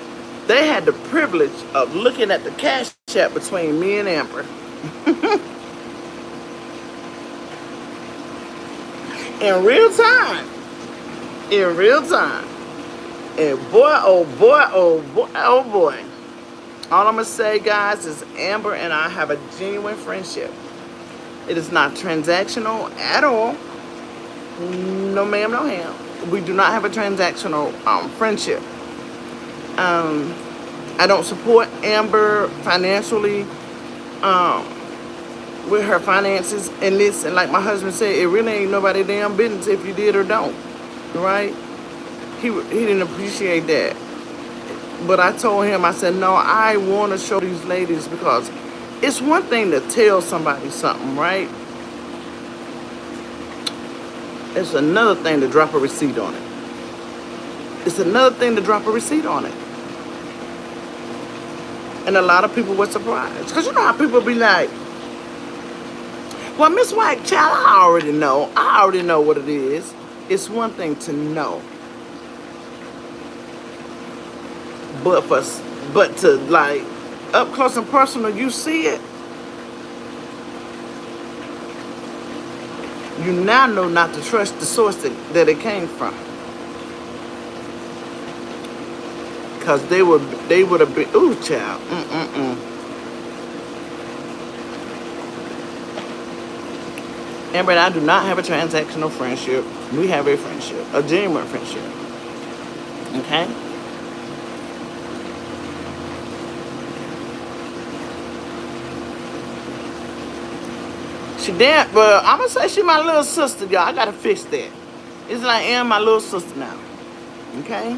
they had the privilege of looking at the cash app between me and Amber in real time. In real time. And boy, oh boy, oh boy, oh boy. All I'm gonna say, guys, is Amber and I have a genuine friendship. It is not transactional at all. No ma'am, no ham. We do not have a transactional friendship. I don't support Amber financially with her finances. And listen, like my husband said, it really ain't nobody damn business if you did or don't, right? He didn't appreciate that. But I told him, I said, no, I want to show these ladies, because it's one thing to tell somebody something, right? It's another thing to drop a receipt on it. It's another thing to drop a receipt on it. And a lot of people were surprised. Because you know how people be like, well, Miss White, child, I already know. I already know what it is. It's one thing to know. But to, like, up close and personal, you see it, you now know not to trust the source that it came from. Because they would have been, ooh, child, Amber and I do not have a transactional friendship. We have a friendship, a genuine friendship. Okay? She damn, but I'm gonna say she my little sister, y'all. I gotta fix that. It's like Am my little sister now. Okay?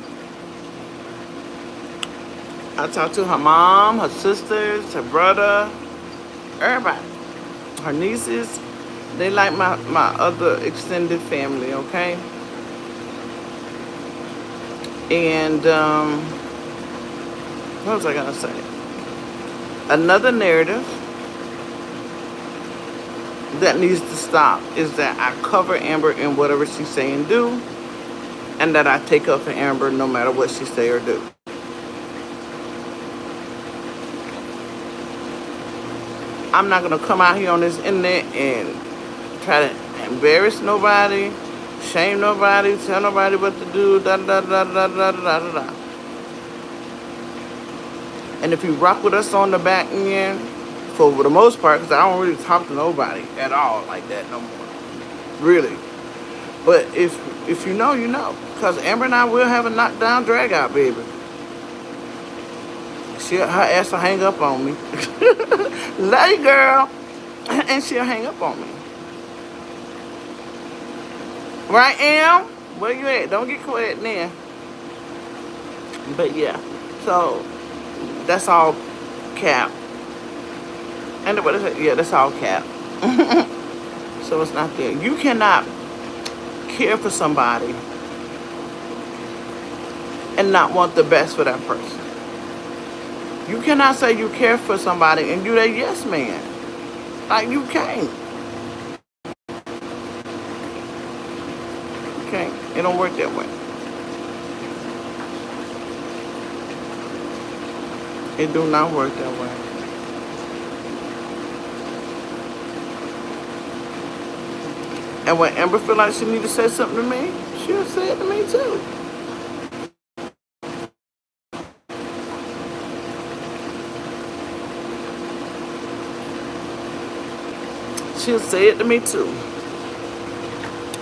I talk to her mom, her sisters, her brother, everybody. Her nieces. They like my other extended family, okay? And what was I gonna say? Another narrative that needs to stop is that I cover Amber in whatever she say and do, and that I take up for Amber no matter what she say or do. I'm not gonna come out here on this internet and try to embarrass nobody, shame nobody, tell nobody what to do, da da da da da da da da. And if you rock with us on the back end, for the most part, because I don't really talk to nobody at all like that no more, really. But if you know, you know, because Amber and I will have a knockdown drag out, baby. Her ass will hang up on me. Love you, girl. And she'll hang up on me. Right, Am? Where you at? Don't get quiet now. But yeah, so that's all cap. And what is it? Yeah, that's all cap. So it's not there. You cannot care for somebody and not want the best for that person. You cannot say you care for somebody and you a yes man. Like, you can't. You can't. It don't work that way. It do not work that way. And when Amber feel like she need to say something to me, she'll say it to me too. She'll say it to me too.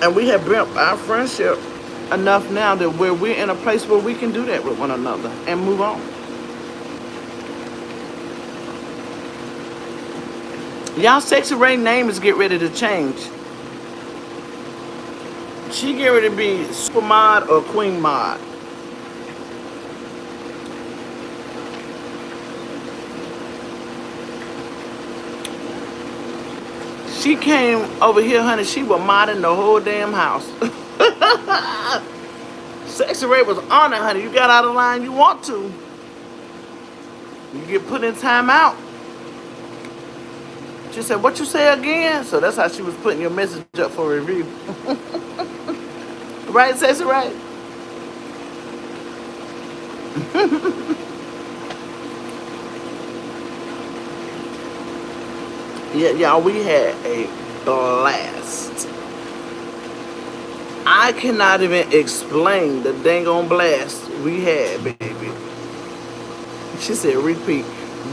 And we have built our friendship enough now that where we're in a place where we can do that with one another and move on. Y'all Sexy Ray name is get ready to change. She get ready to be Super Mod or Queen Mod. She came over here, honey. She was modding the whole damn house. Sexy Ray was on it, honey. You got out of line, you want to. You get put in time out. She said, what you say again? So that's how she was putting your message up for review. Right, Sexy Ray? Yeah, y'all, we had a blast. I cannot even explain the dang on blast we had, baby. She said, repeat.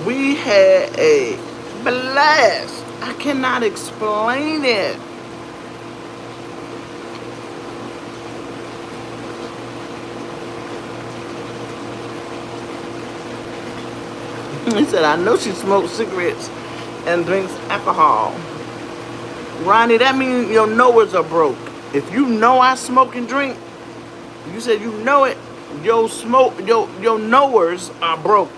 We had a blast. I cannot explain it. He said, I know she smokes cigarettes and drinks alcohol. Ronnie, that means your knowers are broke. If you know I smoke and drink, you said you know it, your knowers are broke.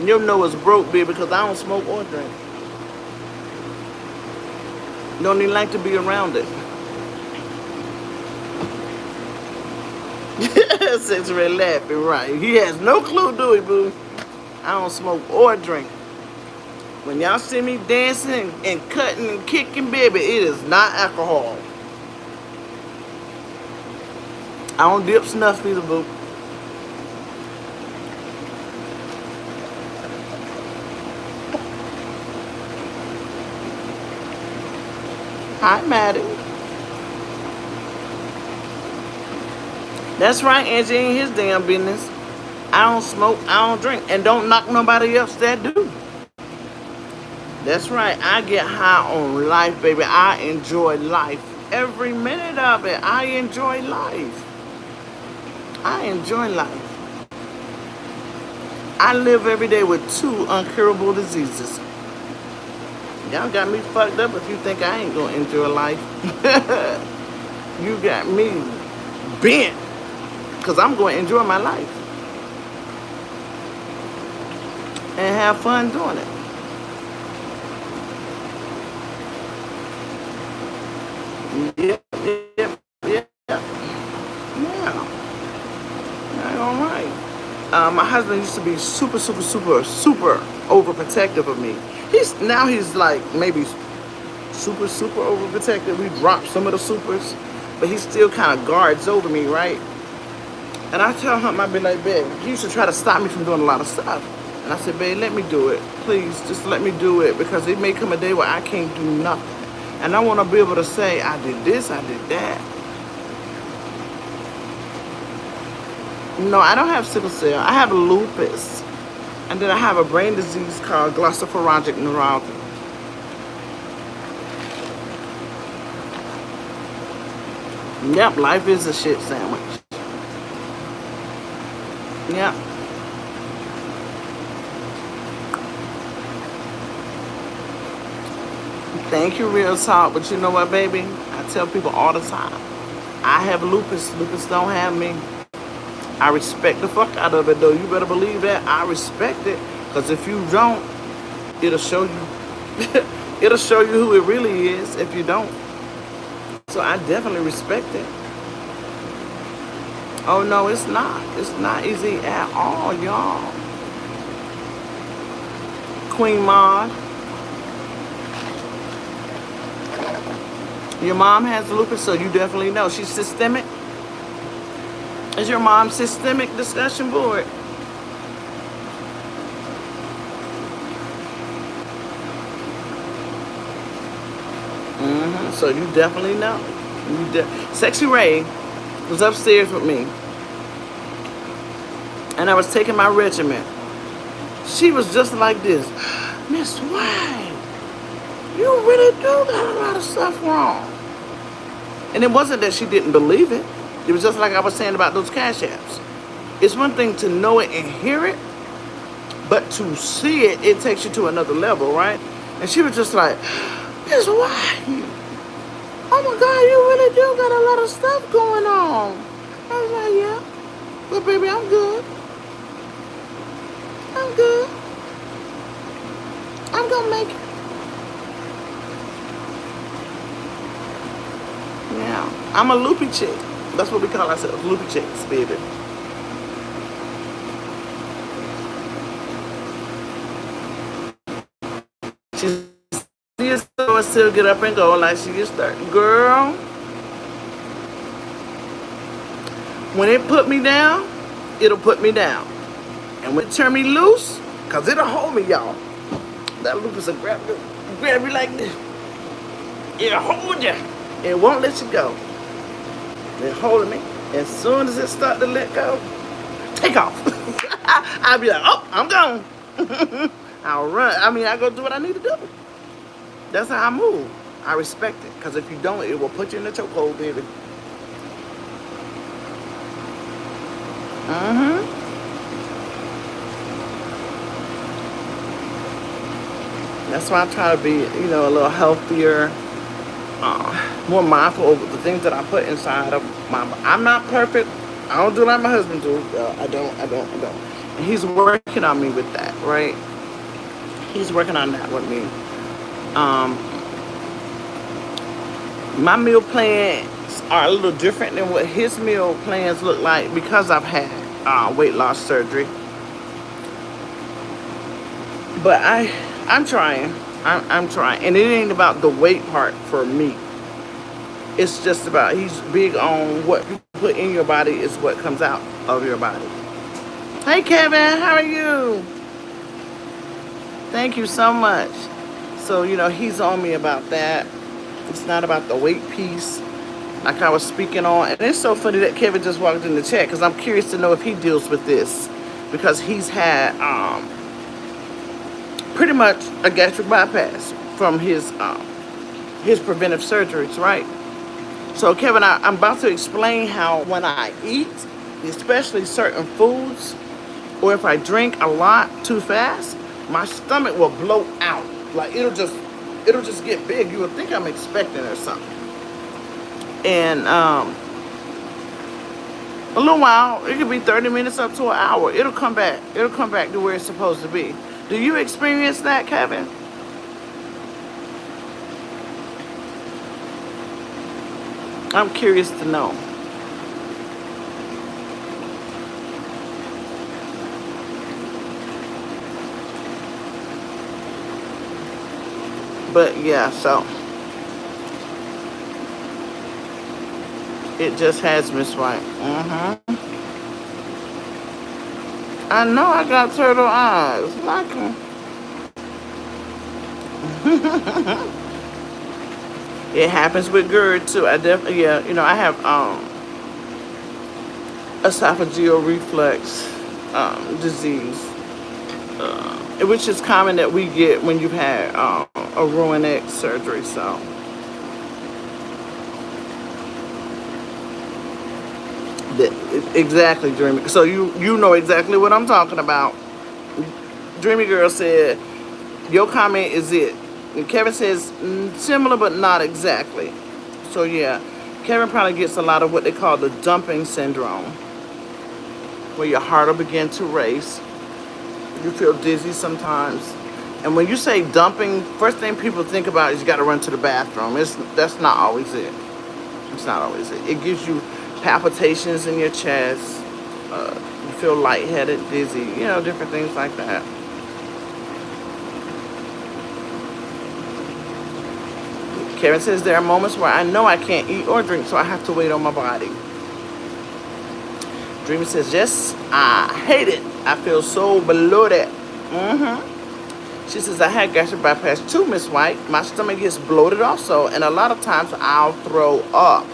Your knowers broke, baby, because I don't smoke or drink. Don't even like to be around it. Sexy Ray laughing, right? He has no clue, do he, boo? I don't smoke or drink. When y'all see me dancing and cutting and kicking, baby, it is not alcohol. I don't dip snuff either, boo. Hi, Maddie. That's right, Angie, ain't his damn business. I don't smoke, I don't drink, and don't knock nobody else that do. That's right, I get high on life, baby. I enjoy life. Every minute of it, I enjoy life. I enjoy life. I live every day with 2 uncurable diseases. Y'all got me fucked up if you think I ain't gonna enjoy life. You got me bent, because I'm going to enjoy my life and have fun doing it. Yep, yep, yep. Yeah. All right. My husband used to be super overprotective of me. He's like maybe super overprotective. We dropped some of the supers, but he still kind of guards over me, right? And I tell him, I'd be like, babe, he used to try to stop me from doing a lot of stuff. And I said, babe, let me do it. Please, just let me do it, because it may come a day where I can't do nothing. And I want to be able to say, I did this, I did that. No, I don't have sickle cell. I have lupus. And then I have a brain disease called glossopharyngeal neuralgia. Yep, life is a shit sandwich. Yep. Thank you, Real Talk. But you know what, baby? I tell people all the time, I have lupus. Lupus don't have me. I respect the fuck out of it, though. You better believe that. I respect it. Because if you don't, it'll show you. It'll show you who it really is if you don't. So I definitely respect it. Oh, no, it's not. It's not easy at all, y'all. Queen Maud. Your mom has lupus, so you definitely know. She's systemic. Is your mom systemic discussion board? So you definitely know. Sexy Ray was upstairs with me, and I was taking my regimen. She was just like this. Miss White, you really do got a lot of stuff wrong. And it wasn't that she didn't believe it. It was just like I was saying about those cash apps. It's one thing to know it and hear it, but to see it, it takes you to another level, right? And she was just like, "That's why. Oh my God, you really do got a lot of stuff going on." I was like, "Yeah, but baby, I'm good. I'm good. I'm gonna make it." Yeah, I'm a loopy chick. That's what we call ourselves, loopy chicks, baby. She's used to still get up and go like she used to. Girl, when it put me down, it'll put me down. And when it turn me loose, cause it'll hold me, y'all. That loop is a grab you like this. It'll hold you. It won't let you go. It's holding me. As soon as it start to let go, take off. I'll be like, oh, I'm gone. I'll run. I mean, I go do what I need to do. That's how I move. I respect it. Because if you don't, it will put you in a chokehold, baby. That's why I try to be, a little healthier, more mindful of the things that I put inside of my. I'm not perfect. I don't do like my husband do. I don't. And he's working on me with that, right? He's working on that with me. Um, my meal plans are a little different than what his meal plans look like because I've had weight loss surgery. But I'm trying. I'm trying, and it ain't about the weight part for me. It's just about he's big on what you put in your body is what comes out of your body. Hey Kevin, how are you? Thank you so much. So he's on me about that. It's not about the weight piece, like I was speaking on. And it's so funny that Kevin just walked in the chat because I'm curious to know if he deals with this because he's had pretty much a gastric bypass from his preventive surgeries, right? So Kevin, I'm about to explain how when I eat, especially certain foods, or if I drink a lot too fast, my stomach will blow out. Like it'll just get big. You would think I'm expecting or something. And a little while, it could be 30 minutes up to an hour. It'll come back. It'll come back to where it's supposed to be. Do you experience that, Kevin? I'm curious to know. But yeah, so it just has Miss White. I know I got turtle eyes. Like 'em. It happens with GERD too. I definitely, yeah, I have esophageal reflux disease, which is common that we get when you've had a Rowan surgery. So exactly, Dreamy. So you know exactly what I'm talking about. Dreamy Girl said, your comment is it. And Kevin says, similar but not exactly. So yeah, Kevin probably gets a lot of what they call the dumping syndrome, where your heart will begin to race. You feel dizzy sometimes. And when you say dumping, first thing people think about is you got to run to the bathroom. That's not always it. It's not always it. It gives you palpitations in your chest. You feel lightheaded, dizzy, different things like that. Karen says there are moments where I know I can't eat or drink, so I have to wait on my body. Dreamer says, yes, I hate it. I feel so bloated. She says, I had gastric bypass too, Miss White. My stomach gets bloated also, and a lot of times I'll throw up.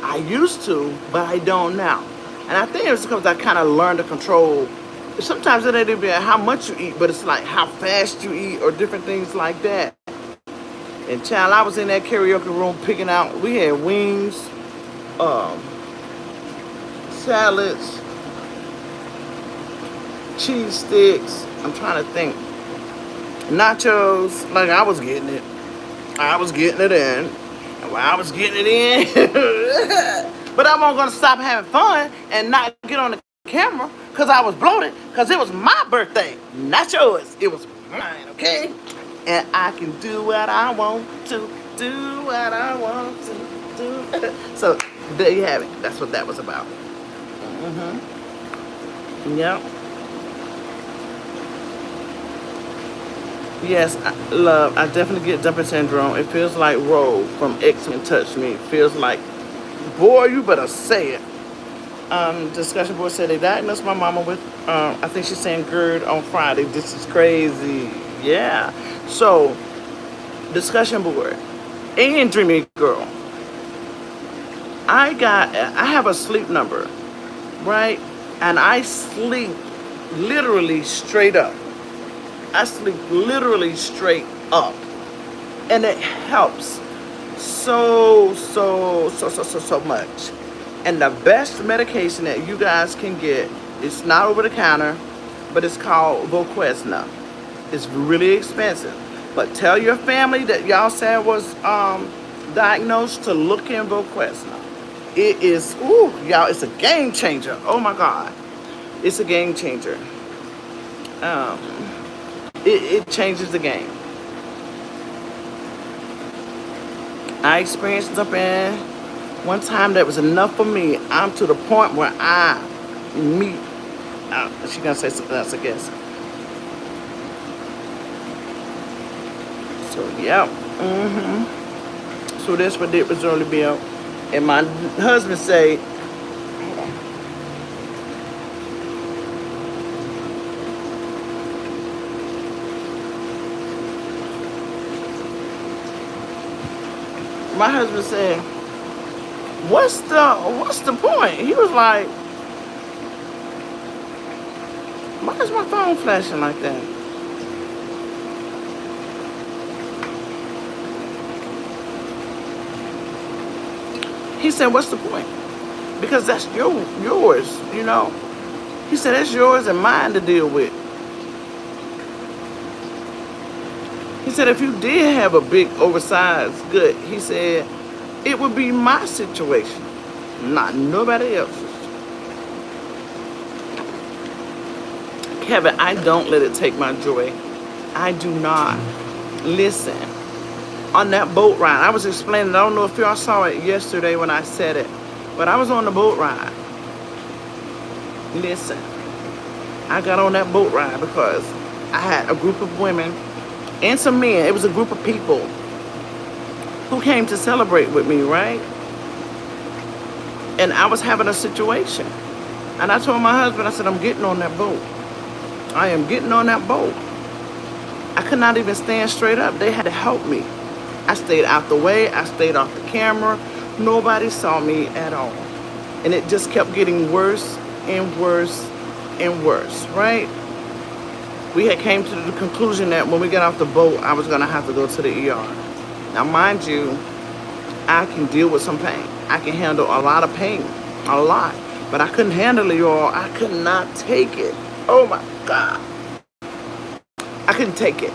I used to, but I don't now. And I think it's because I kind of learned to control. Sometimes it ain't even how much you eat, but it's like how fast you eat or different things like that. And child, I was in that karaoke room picking out. We had wings, um, salads, cheese sticks. I'm trying to think. Nachos. Like I was getting it. I was getting it in. And while I was getting it in, but I wasn't gonna stop having fun and not get on the camera because I was bloated because it was my birthday, not yours. It was mine, okay? And I can do what I want to, do what I want to do. So there you have it. That's what that was about. Yep. Yes, love. I definitely get dumping syndrome. It feels like Rogue from X-Men touched me. It feels like, boy, you better say it. Discussion board said they diagnosed my mama with, I think she's saying GERD on Friday. This is crazy. Yeah. So, discussion board. And Dreamy Girl. I have a sleep number, right? And I sleep literally straight up. I sleep literally straight up. And it helps so much. And the best medication that you guys can get, it's not over the counter, but it's called Voquezna. It's really expensive. But tell your family that y'all said was diagnosed to look in Voquezna. It is, ooh, y'all, it's a game changer. Oh my God. It's a game changer. Um, it changes the game. I experienced something one time that was enough for me. I'm to the point where I meet. She gonna say something else, I guess. So yeah. So that's what it was only bill. And my husband say, my husband said, what's the point? He was like, why is my phone flashing like that? He said, what's the point? Because that's yours, you know. He said, that's yours and mine to deal with. He said, if you did have a big oversized gut, he said, it would be my situation, not nobody else's. Kevin, I don't let it take my joy. I do not. Listen, on that boat ride, I was explaining, I don't know if y'all saw it yesterday when I said it, but I was on the boat ride. Listen, I got on that boat ride because I had a group of women and some men. It was a group of people who came to celebrate with me, right? And I was having a situation. And I told my husband, I said, I'm getting on that boat. I am getting on that boat. I could not even stand straight up. They had to help me. I stayed out the way. I stayed off the camera. Nobody saw me at all. And it just kept getting worse and worse and worse, right? We had came to the conclusion that when we got off the boat, I was going to have to go to the ER. Now, mind you, I can deal with some pain. I can handle a lot of pain, a lot. But I couldn't handle it, y'all. I could not take it. Oh, my God. I couldn't take it.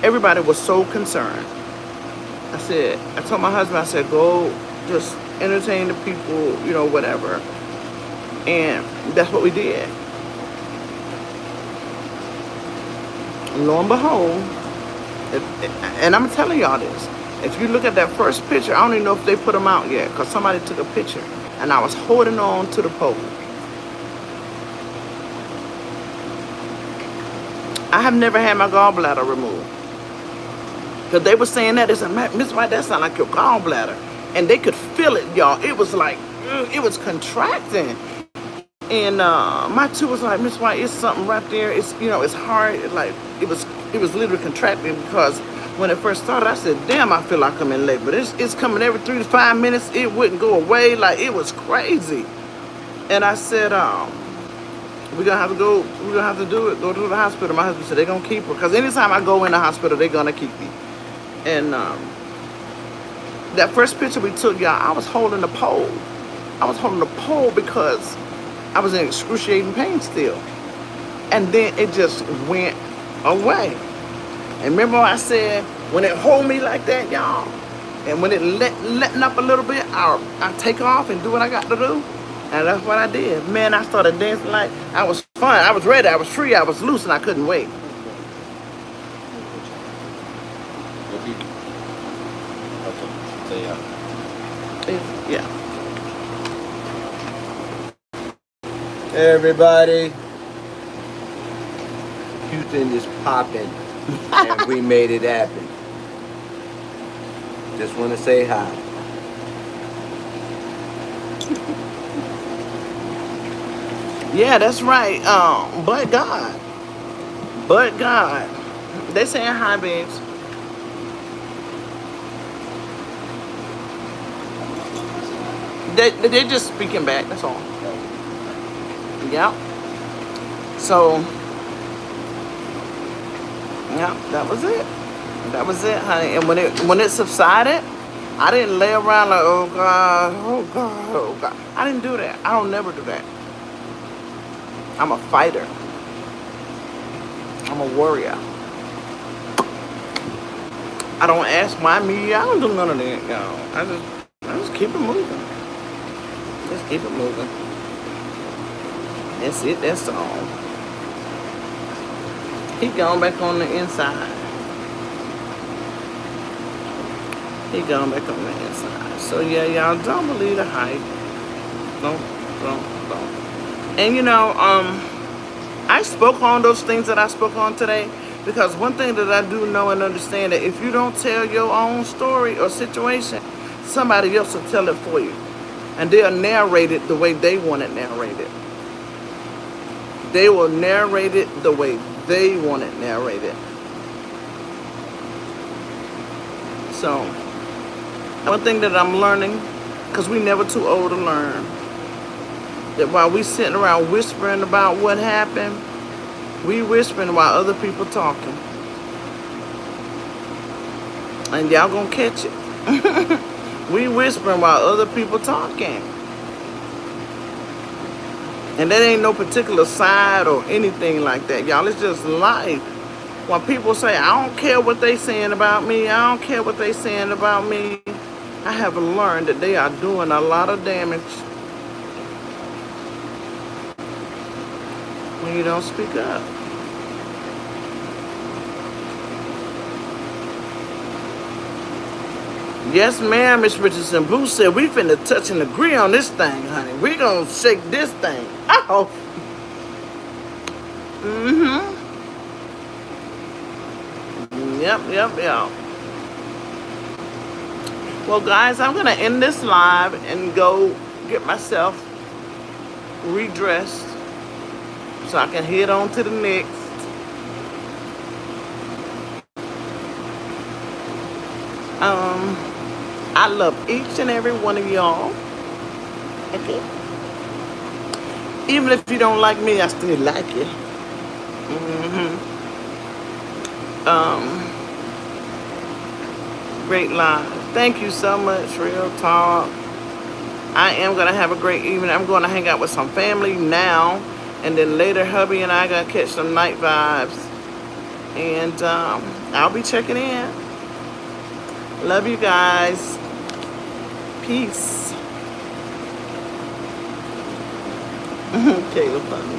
Everybody was so concerned. I told my husband, I said, go just entertain the people, you know, whatever. And that's what we did. Lo and behold, and I'm telling y'all this, if you look at that first picture, I don't even know if they put them out yet because somebody took a picture and I was holding on to the pole. I have never had my gallbladder removed. Because they were saying that, they said, Miss White, that sound like your gallbladder. And they could feel it, y'all. It was like, it was contracting. And my tube was like, Miss White, it's something right there. It's, you know, it's hard. It was literally contracting because when it first started, I said, damn, I feel like I'm in labor. It's coming every 3 to 5 minutes. It wouldn't go away. Like, it was crazy. And I said, we're going to have to go, we're going to have to do it. Go to the hospital. My husband said, they're going to keep her. Because anytime I go in the hospital, they're going to keep me. And that first picture we took, y'all, I was holding the pole. I was holding the pole because I was in excruciating pain still. And then it just went away. And remember I said, when it hold me like that, y'all, and when it letting up a little bit, I take off and do what I got to do. And that's what I did. Man, I started dancing like I was fun. I was ready. I was free. I was loose, and I couldn't wait. Yeah. Hey everybody, Houston is popping, and we made it happen. Just want to say hi. Yeah, that's right. But God, they saying hi, babes. They're just speaking back. That's all. Yeah. So, yeah, that was it. That was it, honey. And when it subsided, I didn't lay around like, oh God, oh God, oh God. I didn't do that. I don't never do that. I'm a fighter. I'm a warrior. I don't ask why me. I don't do none of that, y'all. I just keep it moving. Just keep it moving. That's it. That's all. He gone back on the inside. He gone back on the inside. So yeah, y'all don't believe the hype. Don't. And you know, I spoke on those things that I spoke on today because one thing that I do know and understand that if you don't tell your own story or situation, somebody else will tell it for you. And they'll narrate it the way they want it narrated. They will narrate it the way they want it narrated. So, one thing that I'm learning, because we never too old to learn, that while we sitting around whispering about what happened, we whispering while other people talking. And y'all gonna catch it. We whispering while other people talking. And that ain't no particular side or anything like that, y'all. It's just life. When people say, I don't care what they saying about me, I don't care what they saying about me, I have learned that they are doing a lot of damage when you don't speak up. Yes, ma'am, Miss Richardson. Boo said we finna touch and agree on this thing, honey. We gonna shake this thing. Oh. Yep. Well, guys, I'm gonna end this live and go get myself redressed so I can head on to the next. I love each and every one of y'all. Okay. Even if you don't like me, I still like you. Great live. Thank you so much, real talk. I am gonna have a great evening. I'm gonna hang out with some family now, and then later, hubby and I gonna catch some night vibes. And I'll be checking in. Love you guys. Peace. Caleb, funny.